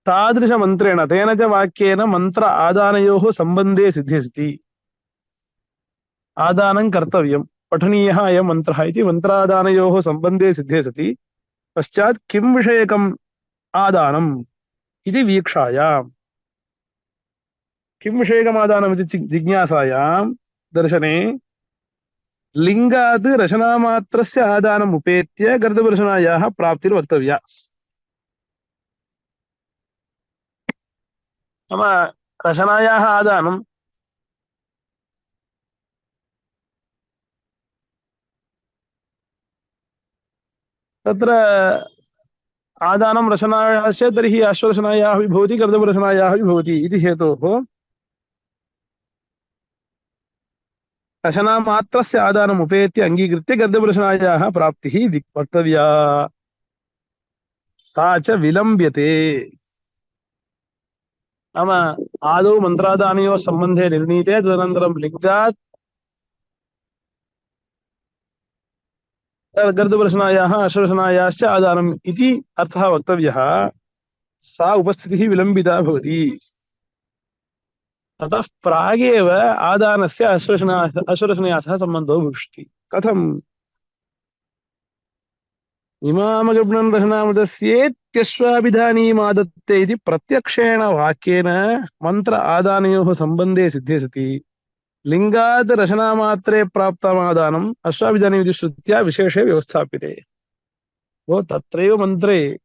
तादृशमन्त्रेण तेन च वाक्येन मन्त्र आदानयोः सम्बन्धे सिद्ध्यति। आदानं कर्तव्यं पठनीयः अयं मन्त्रः इति मन्त्रादानयोः सम्बन्धे सिद्धे सति पश्चात् किं विषयकम् आदानम् इति वीक्षायाम्। किं विषयकम् आदानम् इति जिज्ञासायां दर्शने लिङ्गात् रचनामात्रस्य आदानम् उपेत्य गर्दभरशनायाः प्राप्तिर्वक्तव्या। नाम रचनायाः आदानं तत्र आदानं रचनायाः चेत् तर्हि अश्वरचनायाः अपि भवति गर्दभरशनायाः अपि भवति इति हेतोः रचनामात्रस्य आदानम् उपेत्य अङ्गीकृत्य गर्दभरशनायाः प्राप्तिः वक्तव्या। सा च विलम्ब्यते। नाम आदौ मन्त्रादानयोः सम्बन्धे निर्णीते तदनन्तरं लिङ्गात् गर्दभरशनायाः अश्वरचनायाश्च आदानम् इति अर्थः वक्तव्यः। सा उपस्थितिः विलम्बिता भवति। ततः प्रागेव आदानस्य अश्वरचनया सह सम्बन्धो भविष्यति। कथम्? इमामगृह्णन् रचनामृतस्येत्यश्वाभिधानीमादत्ते इति प्रत्यक्षेण वाक्येन मन्त्र आदानयोः सम्बन्धे सिद्धे सति लिङ्गात् रचनामात्रे प्राप्तमादानम् अश्वाभिधानीम् इति श्रुत्या विशेषे व्यवस्थाप्यते। वो तत्रैव मन्त्रे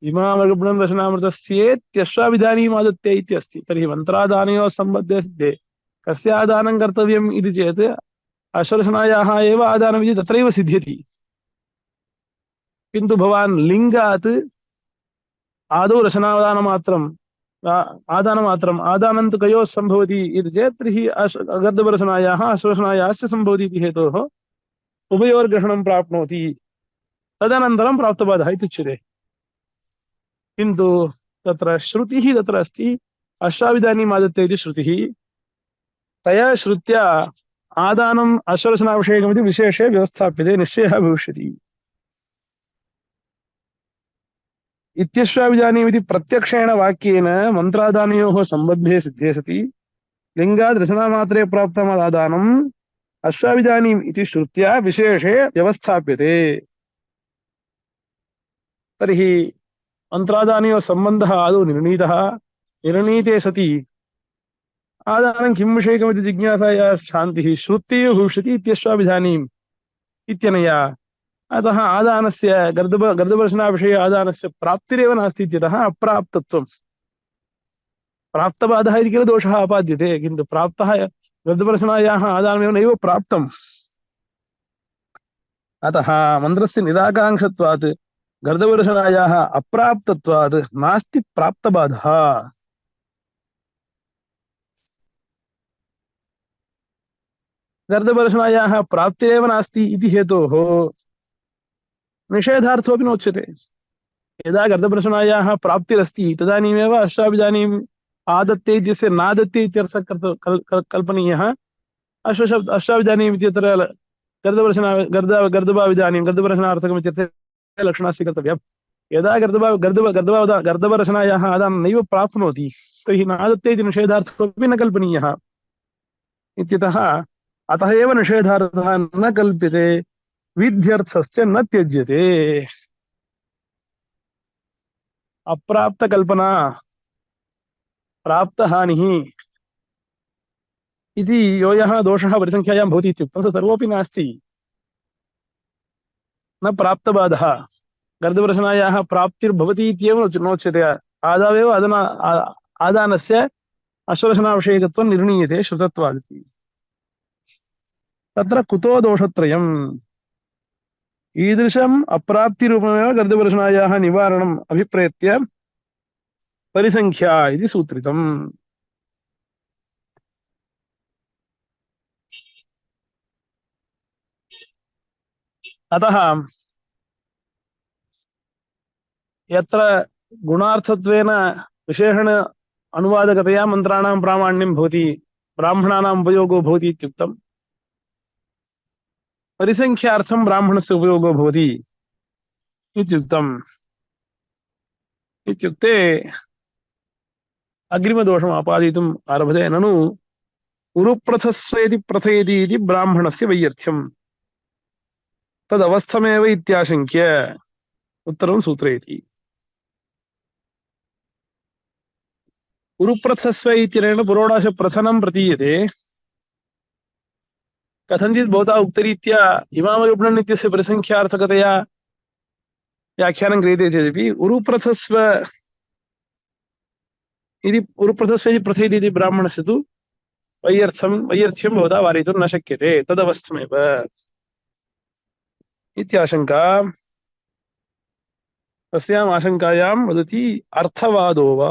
इमामगृह्णन् रचनामृतस्येत्यश्वाभिधानीमादत्ते इति अस्ति। तर्हि मन्त्रादानयोः सम्बन्धे सिद्धे कस्य आदानं कर्तव्यम् इति चेत् अश्वरचनायाः एव आदानम् इति तत्रैव सिद्ध्यति। किन्तु भवान् लिङ्गात् आदौ रचनादानमात्रम् आदानं तु कयोः सम्भवति इति चेत् तर्हि गर्दभरशनायाः अश्वरचनायाश्च सम्भवति इति हेतोः उभयोर्ग्रहणं प्राप्नोति। तदनन्तरं प्राप्तबाधः इति उच्यते। किन्तु तत्र श्रुतिः तत्र अस्ति अश्वाभिधानीमादत्ते इति श्रुतिः। तया श्रुत्या आदानम् अश्वरचनाविषयकमिति विशेषे व्यवस्थाप्यते, निश्चयः भविष्यति। इत्यश्वाभिधानीमिति प्रत्यक्षेण वाक्येन मन्त्रादानयोः सम्बन्धे सिद्धे सति लिङ्गात् रचनामात्रे प्राप्तमादानम् अश्वाभिधानीम् इति श्रुत्या विशेषे व्यवस्थाप्यते। तर्हि मन्त्रादानयोः सम्बन्धः आदौ निर्णीते सति आदानं किं विषयकमिति जिज्ञासायाः शान्तिः श्रुत्यैव भविष्यति इत्यश्वाभिधानीम् इत्यनया। अतः आदानस्य गर्दभरशनाविषये आदानस्य प्राप्तिरेव नास्ति इत्यतः अप्राप्तत्वम्। प्राप्तबाधः इति किल दोषः आपाद्यते, किन्तु प्राप्तः गर्दभरशनायाः आदानमेव नैव प्राप्तम्। अतः मन्त्रस्य निराकाङ्क्षत्वात् गर्दभरशनायाः अप्राप्तत्वात् नास्ति प्राप्तबाधः। गर्दभरशनायाः प्राप्तिरेव नास्ति इति हेतोः निषेधार्थोऽपि नोच्यते। यदा गर्दभरशनायाः प्राप्तिरस्ति तदानीमेव अश्वाभिधानीम् आदत्ते इत्यस्य नादत्ते इत्यर्थः कल्पनीयः। अश्वाभिधानीम् इत्यत्र गर्दभरशनाभिधानीम् गर्दभरशनार्थकम् इत्यर्थे लक्षणः स्वीकर्तव्यः। यदा गर्दभरचनायाः आदानं नैव प्राप्नोति तर्हि नादत्ते इति निषेधार्थोऽपि न कल्पनीयः इत्यतः अतः एव निषेधार्थः न कल्प्यते विध्यर्थश्च न त्यज्यते। अप्राप्तकल्पना प्राप्तहानिः इति यो यः दोषः परिसंख्यायां भवति इत्युक्तं स सर्वोऽपि नास्ति। न प्राप्तबाधः गर्दभरचनायाः प्राप्तिर्भवति इत्येव नोच्यते। आदावेव आदानस्य अश्वरचनाविषयकत्वं निर्णीयते श्रुतत्वादिति। तत्र कुतो दोषत्रयम्? ईदृशम् अप्राप्तिरूपमेव गर्दभरचनायाः निवारणम् अभिप्रेत्य परिसंख्या इति सूत्रितम्। अतः यत्र गुणार्थत्वेन विशेषण अनुवादकतया मन्त्राणां प्रामाण्यं भवति, ब्राह्मणानाम् उपयोगो भवति इत्युक्तम्, परिसंख्यार्थं ब्राह्मणस्य उपयोगो भवति इत्युक्तम्। इत्युक्ते अग्रिमदोषम् आपादयितुम् आरभते। ननु उरुप्रथस्वेति प्रथयति इति ब्राह्मणस्य वैयर्थ्यम् तदवस्थमेव इत्याशङ्क्य उत्तरं सूत्रयति। उरुप्रथस्व इत्यनेन पुरोडाशप्रथनं प्रतीयते। कथञ्चित् भवता उक्तरीत्या इमामरूपणन् इत्यस्य परिसंख्यार्थकतया व्याख्यानं क्रियते चेदपि उरुप्रथस्व इति प्रथयति इति ब्राह्मणस्य तु वैयर्थ्यं भवता वारयितुं न शक्यते, तदवस्थमेव इत्याशङ्का। तस्याम् आशङ्कायां वदति अर्थवादो वा।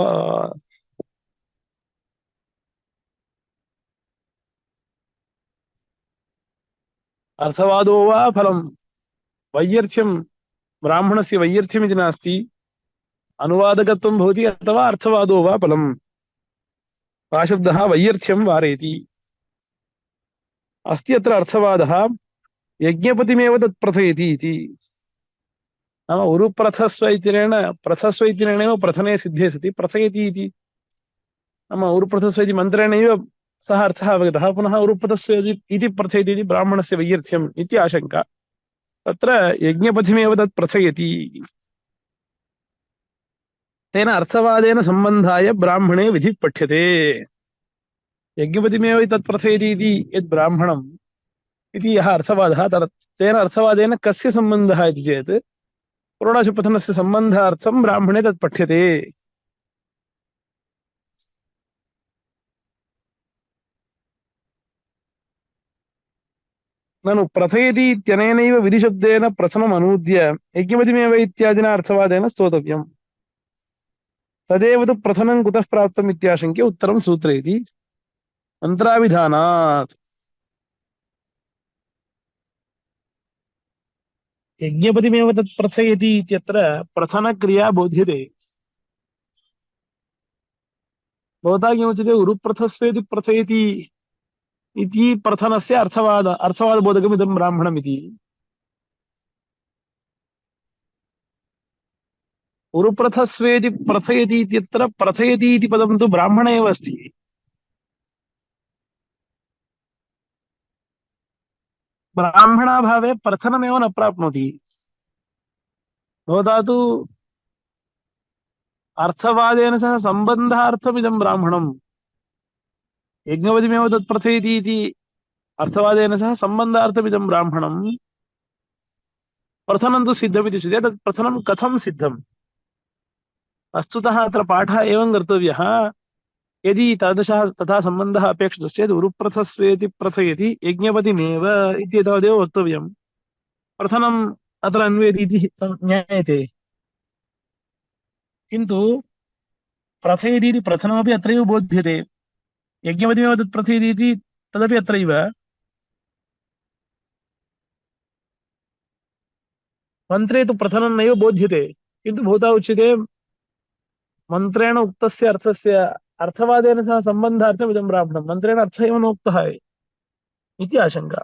अर्थवादो वा फलम्। वैयर्थ्यं ब्राह्मणस्य वैयर्थ्यमिति नास्ति, अनुवादकत्वं भवति, अथवा अर्थवादो वा फलम्। शब्दः वैयर्थ्यं वारयति। अस्ति अत्र अर्थवादः यज्ञपतिमेव तत् प्रथयति इति। नाम उरुप्रथस्व इत्यनेन प्रथस्व इत्यनेनैव प्रथने सिद्धे सति प्रथयति इति, नाम उरुप्रथस्व इति मन्त्रेणैव सः अर्थः अवगतः, पुनः उरुप्रथस्व इति प्रथयति इति ब्राह्मणस्य वैयर्थ्यम् इति आशङ्का। तत्र यज्ञपतिमेव तत् प्रथयति, तेन अर्थवादेन सम्बन्धाय ब्राह्मणे विधिः पठ्यते। यज्ञपतिमेव तत् प्रथयति इति यद् ब्राह्मणम् इति यः अर्थवादः, तेन अर्थवादेन कस्य सम्बन्धः इति चेत् पुरोडाशप्रथनस्य सम्बन्धार्थं ब्राह्मणे तत् पठ्यते। ननु प्रथयति इत्यनेनैव विधिशब्देन प्रथमम् अनूद्य यज्ञपतिमेव इत्यादिना अर्थवादेन स्तोतव्यम्। तदेव तु प्रथनं कुतः प्राप्तम् इत्याशङ्क्य उत्तरं सूत्रयति। मन्त्राभिधानात्। यज्ञपतिमेव तत् प्रथयति इत्यत्र प्रथनक्रिया बोध्यते। भवता किमुच्यते? उरुप्रथस्वेति प्रथयति इति प्रथनस्य अर्थवादबोधकम् इदं ब्राह्मणमिति। उरुप्रथस्वेति प्रथयति इत्यत्र प्रथयति इति पदं तु ब्राह्मणे एव अस्ति। ब्राह्मणाभावे प्रथनमेव न प्राप्नोति। भवता तु अर्थवादेन सह सम्बन्धार्थमिदं ब्राह्मणम्, यज्ञपतिमेव तत् प्रथयति इति अर्थवादेन सह सम्बन्धार्थमिदं ब्राह्मणम्, प्रथनं तु सिद्धमिति उच्यते। तत् प्रथनं कथं सिद्धम्? वस्तुतः अत्र पाठः एवं कर्तव्यः, यदि तादृशः तथा सम्बन्धः अपेक्षितश्चेत् उरुप्रथस्वेति प्रथयति यज्ञपतिमेव इत्येतावदेव वक्तव्यम्। प्रथनम् अत्र अन्वेति इति ज्ञायते, किन्तु प्रथयति इति प्रथनमपि अत्रैव बोध्यते, यज्ञपतिमेव तत् प्रथयति इति तदपि अत्रैव। मन्त्रे तु प्रथनं नैव बोध्यते, किन्तु भवता उच्यते मन्त्रेण उक्तस्य अर्थस्य अर्थवादेन सह सम्बन्धार्थम् इदं ब्राह्मणं, मन्त्रेण अर्थः एव नोक्तः इति आशङ्का।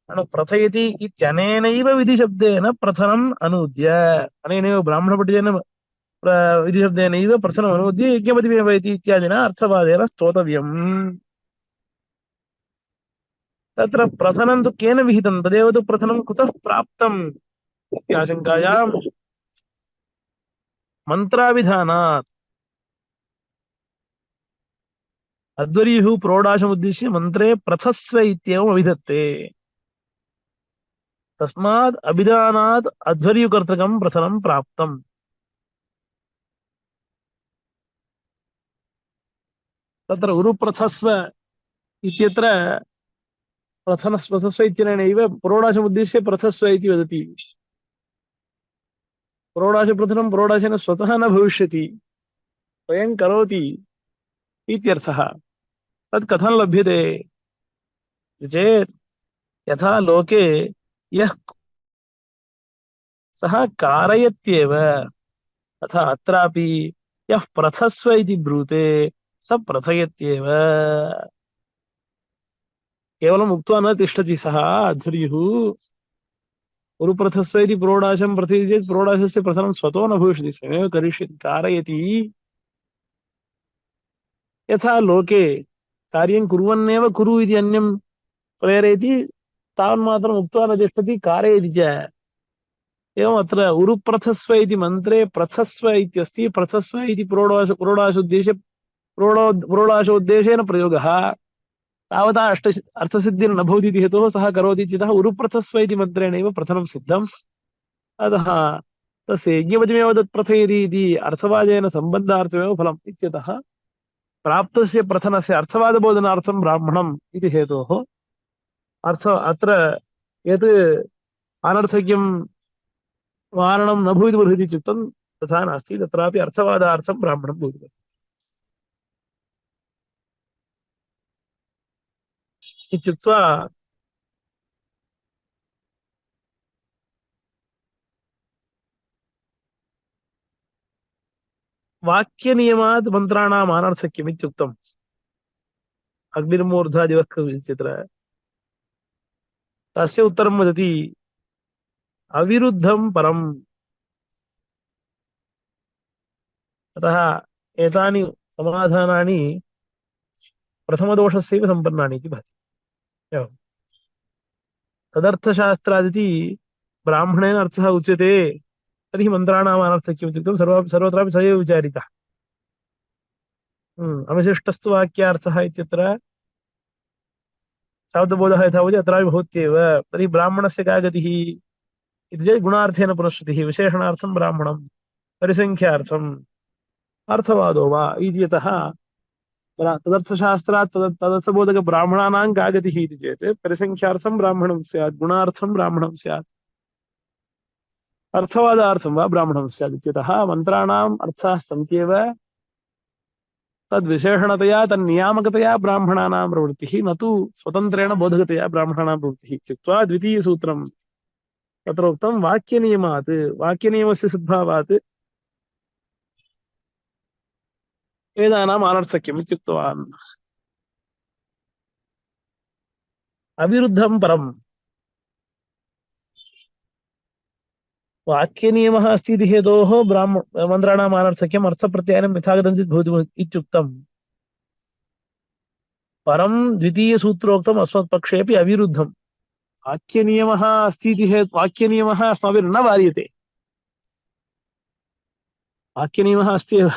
प्रथयति इत्यनेनैव विधिशब्देन प्रथनम् अनूद्य अनेनैव ब्राह्मणपठितेन विधिशब्देनैव प्रथनम् अनूद्य यज्ञपतिमेव इति इत्यादिना अर्थवादेन स्तोतव्यम्। तत्र प्रथनं तु केन विहितं तदेव तु प्रथनं कुतः प्राप्तम् इत्याशङ्कायां मन्त्राभिधानात् अध्वर्युः प्रोडाशमुद्दिश्य मन्त्रे प्रथस्व इत्येवम् अभिधत्ते तस्मात् अभिधानात् अध्वर्युकर्तृकं प्रथनं प्राप्तम्। तत्र उरुप्रथस्व इत्यत्र प्रथस्व इत्यनेनैव प्रोडाशमुद्दिश्य प्रथस्व इति वदति। प्रोडाशप्रथनं प्रोडाशेन स्वतः न भविष्यति स्वयं करोति इत्यर्थः। तत् कथं लभ्यते चेत् यथा लोके यः सः कारयत्येव तथा अत्रापि यः प्रथस्व इति ब्रूते स प्रथयत्येव। केवलम् उक्त्वा न तिष्ठति सः अध्वर्युः। उरुप्रथस्व इति प्रोडाशं प्रथयति चेत् प्रोडाशस्य प्रथनं स्वतो न भविष्यति स्वयमेव करिष्यति कारयति। यथा लोके कार्यं कुर्वन्नेव कुरु इति अन्यं प्रेरयति तावन्मात्रम् उक्त्वा न तिष्ठति कारयति च। एवम् अत्र उरुप्रथस्व इति मन्त्रे प्रथस्व इत्यस्ति। प्रथस्व इति प्रोडाशोद्देशेन प्रयोगः तावता अर्थसिद्धिर्न भवति इति हेतोः सः करोति इत्यतः उरुप्रथस्व इति मन्त्रेणैव प्रथनं सिद्धम्। अतः तस्य यज्ञपतिमेव तत् प्रथयति इति अर्थवादेन सम्बन्धार्थमेव फलम् इत्यतः प्राप्तस्य प्रथनस्य अर्थवादबोधनार्थं ब्राह्मणम् इति हेतोः अत्र यत् अनर्थक्यं वारणं न भवितुमर्हति इत्युक्तं तथा नास्ति। तत्रापि अर्थवादार्थं ब्राह्मणं भवितुमर्हति इत्युक्त्वा वाक्यनियमात् मन्त्राणाम् अनर्थक्यम् इत्युक्तम्। अग्निर्मूर्धा चित्र तस्य उत्तरं वदति अविरुद्धं परम्। अतः एतानि समाधानानि प्रथमदोषस्यैव सम्पन्नानि इति भाति। एवं तदर्थशास्त्रादिति ब्राह्मणेन अर्थः उच्यते तर्हि मन्त्राणाम् अनर्थक्यम् इत्युक्तं सर्वत्रापि स एव विचारितः। अवशिष्टस्तु वाक्यार्थः इत्यत्र शब्दबोधः यथा भवति अत्रापि भवत्येव। तर्हि ब्राह्मणस्य का गतिः इति चेत् गुणार्थेन पुनश्रुतिः विशेषणार्थं ब्राह्मणं परिसङ्ख्यार्थम् अर्थवादो वा इति यतः तदर्थशास्त्रात् तदर्थबोधकब्राह्मणानां का गतिः इति चेत् परिसङ्ख्यार्थं ब्राह्मणं स्यात् गुणार्थं ब्राह्मणं स्यात् अर्थवादार्थं वा ब्राह्मणं स्यात् इत्यतः मन्त्राणाम् अर्थाः सन्त्येव तद्विशेषणतया तन्नियामकतया ब्राह्मणानां प्रवृत्तिः न तु स्वतन्त्रेण बोधकतया ब्राह्मणानां प्रवृत्तिः इत्युक्त्वा द्वितीयसूत्रं तत्र उक्तं वाक्यनियमात् वाक्यनियमस्य सद्भावात् वेदानाम् अनर्थक्यम् इत्युक्तवान्। अविरुद्धं परम् वाक्यनियमः अस्ति इति हेतोः मन्त्राणाम् अनर्थक्यम् अर्थप्रत्ययनं यथा कथञ्चित् भवति इत्युक्तम्। परं द्वितीयसूत्रोक्तम् अस्मत्पक्षेऽपि अविरुद्धम्। वाक्यनियमः अस्ति इति वाक्यनियमः अस्माभिर्न वार्यते। वाक्यनियमः अस्ति एव।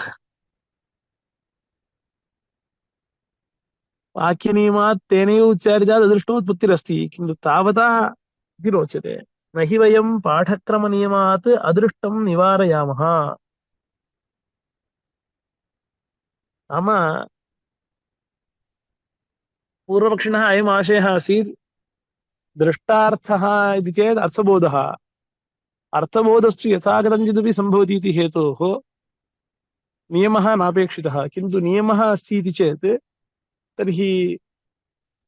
वाक्यनियमात् तेनैव उच्चारितात् अदृष्टोत्पत्तिरस्ति किन्तु तावता इति रोचते। न हि वयं पाठक्रमनियमात् अदृष्टं निवारयामः। नाम पूर्वपक्षिणः अयम् आशयः आसीत् दृष्टार्थः इति चेत् अर्थबोधः अर्थबोधस्तु यथा कथञ्चिदपि सम्भवति इति हेतोः नियमः नापेक्षितः। किन्तु नियमः अस्ति इति चेत् तर्हि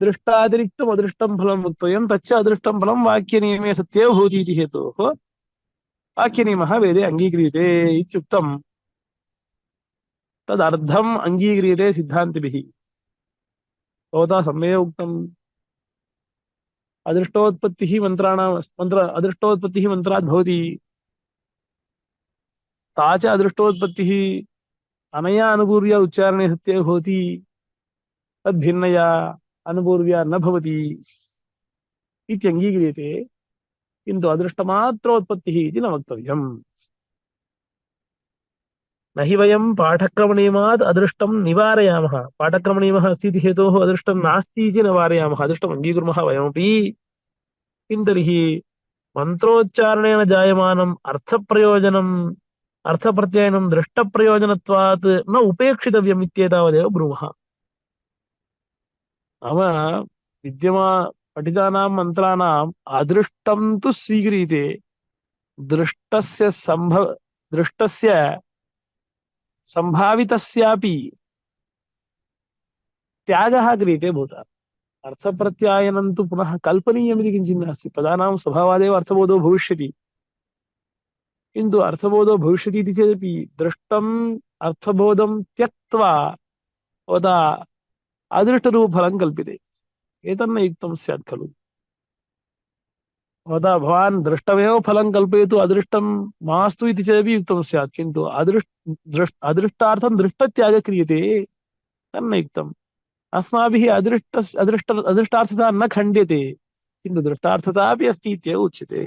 दृष्टातिरिक्तम् अदृष्टं फलं वक्तव्यं तच्च अदृष्टं फलं वाक्यनियमे सत्येव भवति इति हेतोः वाक्यनियमः वेदे अङ्गीक्रियते इत्युक्तं। तदर्थम् अङ्गीक्रियते सिद्धान्तिभिः। भवता सम्यक् उक्तम्। अदृष्टोत्पत्तिः अदृष्टोत्पत्तिः मन्त्रात् भवति। ता च अदृष्टोत्पत्तिः अनया अनुभूर्या उच्चारणे सत्येव भवति, तद्भिन्नया अनुभूर्या न भवति इति अङ्गीक्रियते, किन्तु अदृष्टमात्रोत्पत्तिः इति न वक्तव्यम्। न हि वयं पाठक्रमनियमात् अदृष्टं निवारयामः। पाठक्रमनियमः अस्ति इति हेतोः अदृष्टं नास्ति इति न वारयामः, अदृष्टम् अङ्गीकुर्मः वयमपि। किं तर्हि मन्त्रोच्चारणेन जायमानम् अर्थप्रयोजनम् अर्थप्रत्ययनं दृष्टप्रयोजनत्वात् न उपेक्षितव्यम् इत्येतावदेव ब्रूमः। नाम पठितानां मन्त्राणाम् अदृष्टं तु स्वीक्रियते, दृष्टस्य सम्भावितस्यापि त्यागः क्रियते भूता। अर्थप्रत्यायनं तु पुनः कल्पनीयमिति किञ्चित् नास्ति। पदानां स्वभावादेव अर्थबोधो भविष्यति, किन्तु अर्थबोधो भविष्यति इति चेदपि दृष्टम् अर्थबोधं त्यक्त्वा वदा अदृष्टरूपफलं कल्प्यते, एतन्न युक्तं स्यात् खलु। वदा भवान् दृष्टमेव फलं कल्पयतु, अदृष्टं मास्तु इति चेदपि युक्तं स्यात्, किन्तु अदृष्टार्थं दृष्टत्यागः क्रियते, तन्न युक्तम्। अस्माभिः अदृष्टार्थता न खण्ड्यते, किन्तु दृष्टार्थता अपि अस्ति इत्येव उच्यते।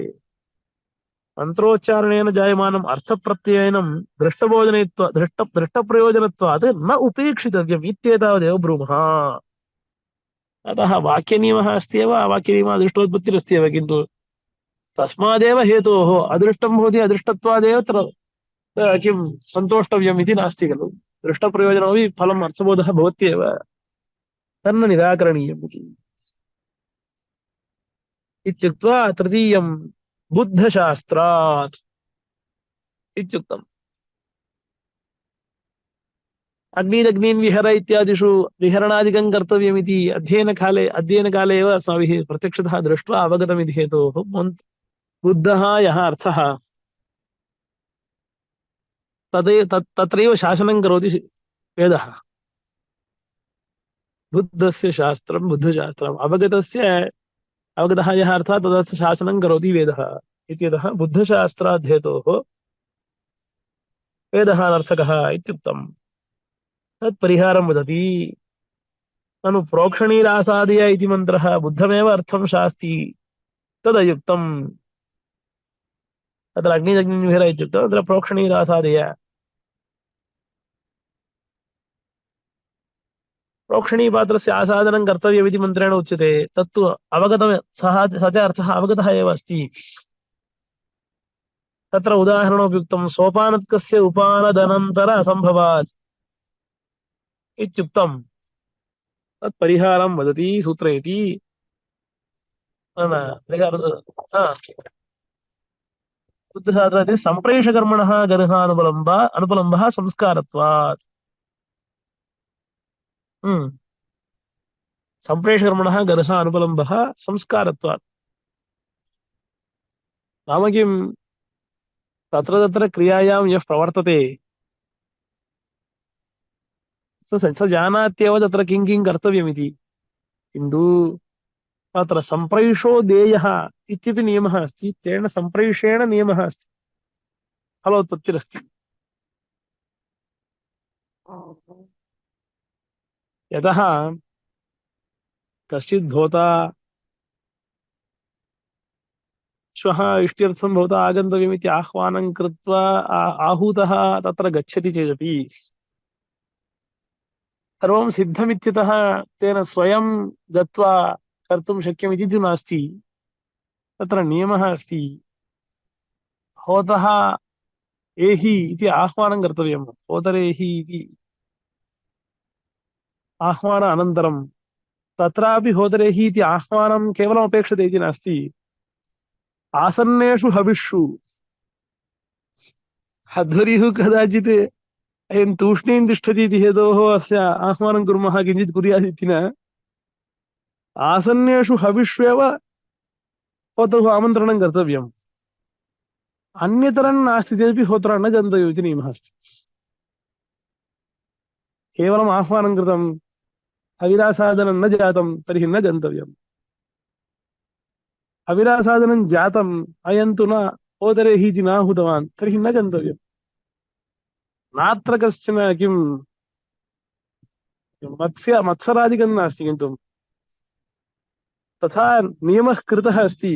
मन्त्रोच्चारणेन जायमानम् अर्थप्रत्ययनं दृष्टप्रयोजनत्वात् न उपेक्षितव्यम् इत्येतावदेव ब्रूमः। अतः वाक्यनियमः अस्ति एव, वाक्यनियमः दृष्टोत्पत्तिरस्ति एव, किन्तु तस्मादेव हेतोः अदृष्टं भवति, अदृष्टत्वादेव किं सन्तोष्टव्यम् इति नास्ति खलु। दृष्टप्रयोजनमपि फलम् अर्थबोधः भवत्येव, तन्न निराकरणीयम् इत्युक्त्वा तृतीयं बुद्धशास्त्रात् इत्युक्तम्। अग्निरग्नीन् विहर इत्यादिषु विहरणादिकं कर्तव्यमिति अध्ययनकाले एव अस्माभिः प्रत्यक्षतः दृष्ट्वा अवगतमिति हेतोः बुद्धः यः अर्थः तत्रैव शासनं करोति वेदः। बुद्धस्य शास्त्रं बुद्धशास्त्रम् अवगतः यः अर्थः तदर्थ शासनं करोति वेदः इत्यतः बुद्धशास्त्राध्येतोः वेदः अनर्थकः इत्युक्तम्। तत्परिहारं वदति, ननु प्रोक्षणीरासादय इति मन्त्रः बुद्धमेव अर्थं शास्ति, तदयुक्तम्। तत्र अग्निरग्निर्विहर इत्युक्तौ तत्र प्रोक्षणीरासादय, प्रोक्षणीपात्रस्य आसादनं कर्तव्यमिति मन्त्रेण उच्यते, तत्तु अवगतं स च अर्थः अवगतः एव अस्ति। तत्र उदाहरणोपयुक्तं सोपानत्कस्य उपानदनन्तर असम्भवात् इत्युक्तम्। तत्परिहारं वदति सूत्रे इति बुद्धशास्त्रात् सम्प्रेषकर्मणः अनुपलम्बः संस्कारत्वात्। सम्प्रेषकर्मणः गर्ह अनुपलम्बः संस्कारत्वात् नाम किं, तत्र तत्र क्रियायां यः प्रवर्तते स जानात्येव तत्र किं किं कर्तव्यमिति, किन्तु तत्र सम्प्रैषो देयः इत्यपि नियमः अस्ति, तेन सम्प्रैषेण नियमः अस्ति, फलोत्पत्तिरस्ति। यतः कश्चित् भवता श्वः इष्ट्यर्थं भवता आगन्तव्यमिति आह्वानं कृत्वा आहूतः तत्र गच्छति चेदपि सर्वं सिद्धमित्यतः तेन स्वयं गत्वा कर्तुं शक्यमिति तु नास्ति। तत्र नियमः अस्ति, होतः एहि इति आह्वानं कर्तव्यं, होतरेहि इति आह्वान अनन्तरं तत्रापि होतरेहि इति आह्वानं केवलम् अपेक्षते इति नास्ति, आसन्नेषु हविषु अध्वरिः कदाचित् अयं तूष्णीं तिष्ठति इति हेतोः अस्य आह्वानं कुर्मः, किञ्चित् कुर्यात् इति न, आसन्नेषु हविष्वेव होतुः आमन्त्रणं कर्तव्यम्, अन्यतरं नास्ति चेदपि होत्रः न गन्तव्यम् इति नियमः अस्ति। केवलम् आह्वानं कृतं हविरासादनं न जातं तर्हि न गन्तव्यम्। अविरासादनं जातम् अयं तु न ओदरे हीति नाहुतवान् तर्हि न गन्तव्यम् नात्र कश्चन किं मत्सरादिकं नास्ति किन्तु तथा नियमः कृतः अस्ति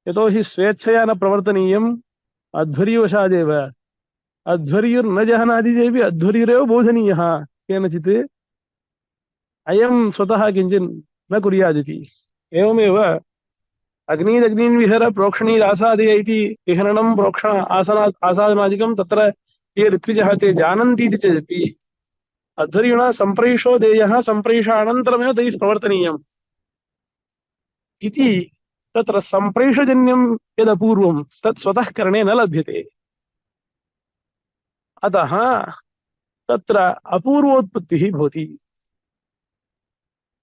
यतोहि स्वेच्छया न प्रवर्तनीयम् अध्वर्यवशादेव अध्वर्युर्न जहनाति चेपि अध्वर्युरेव बोधनीयः केनचित् अयं स्वतः किञ्चित् न कुर्यादिति एवमेव अग्नीदग्नीन् विहर प्रोक्षणीरासादय इति विहरणं प्रोक्षण आसादनादिकं तत्र ये ऋत्विजः ते जानन्ति इति चेदपि अध्वर्युणा सम्प्रैषो देयः सम्प्रैषानन्तरमेव तैः प्रवर्तनीयम् इति तत्र सम्प्रेषजन्यं यदपूर्वं तत् स्वतः करणे न लभ्यते अतः तत्र अपूर्वोत्पत्तिः भवति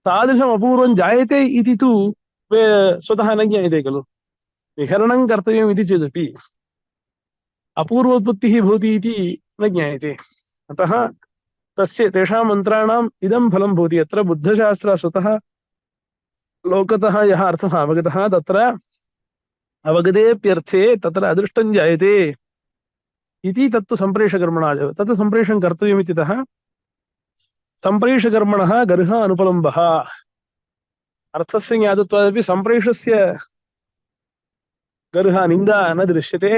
तादृशम् अपूर्वं जायते इति तु स्वतः न ज्ञायते खलु विहरणं कर्तव्यम् इति चेदपि अपूर्वोत्पत्तिः भवति इति न ज्ञायते अतः तस्य तेषां मन्त्राणाम् इदं फलं भवति यत्र बुद्धशास्त्र स्वतः लोकतः यः अर्थः अवगतः तत्र अवगतेऽप्यर्थे तत्र अदृष्टं जायते इति तत्तु सम्प्रेषकर्मणा तत् सम्प्रेषणं कर्तव्यमित्यतः सम्प्रेषकर्मणः गर्ह अनुपलम्बः अर्थस्य ज्ञातत्वादपि सम्प्रेषस्य गर्ह निन्दा न दृश्यते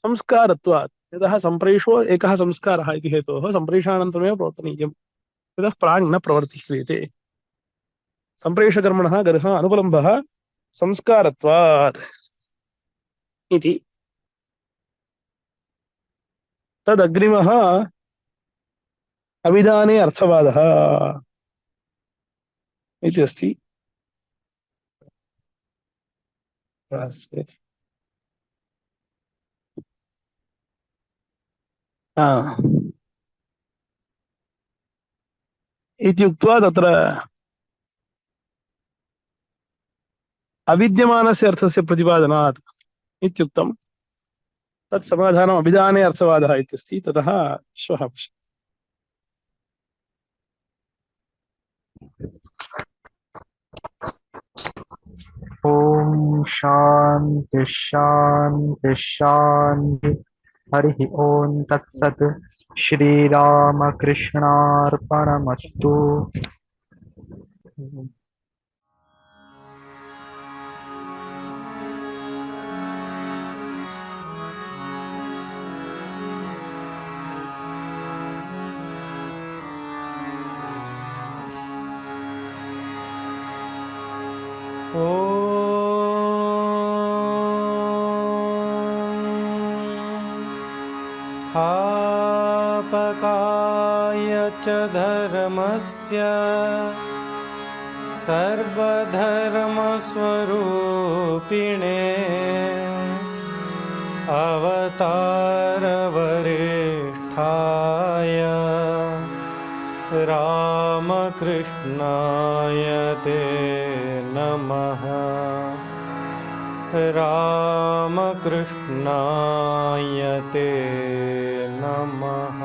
संस्कारत्वात् यतः सम्प्रेषो एकः संस्कारः इति हेतोः सम्प्रेषणानन्तरमेव प्रवर्तनीयम् यतः प्राङ् न प्रवर्तिः क्रियते सम्प्रेषकर्मणः गर्ह अनुपलम्बः संस्कारत्वात् इति तदग्रिमः अभिधाने अर्थवादः इति अस्ति इत्युक्त्वा तत्र अविद्यमानस्य अर्थस्य प्रतिपादनात् इत्युक्तं तत् समाधानम् अभिधाने अर्थवादः इत्यस्ति ततः श्वः पश्यामः। ओम शांति शांति शांति हरि ओम तत्सत् श्री रामकृष्णार्पणमस्तु। स्थापकाय च धर्मस्य सर्वधर्मस्वरूपिणे अवतारवरिष्ठाय रामकृष्णाय ते नमः। रामकृष्णाय ते नमः।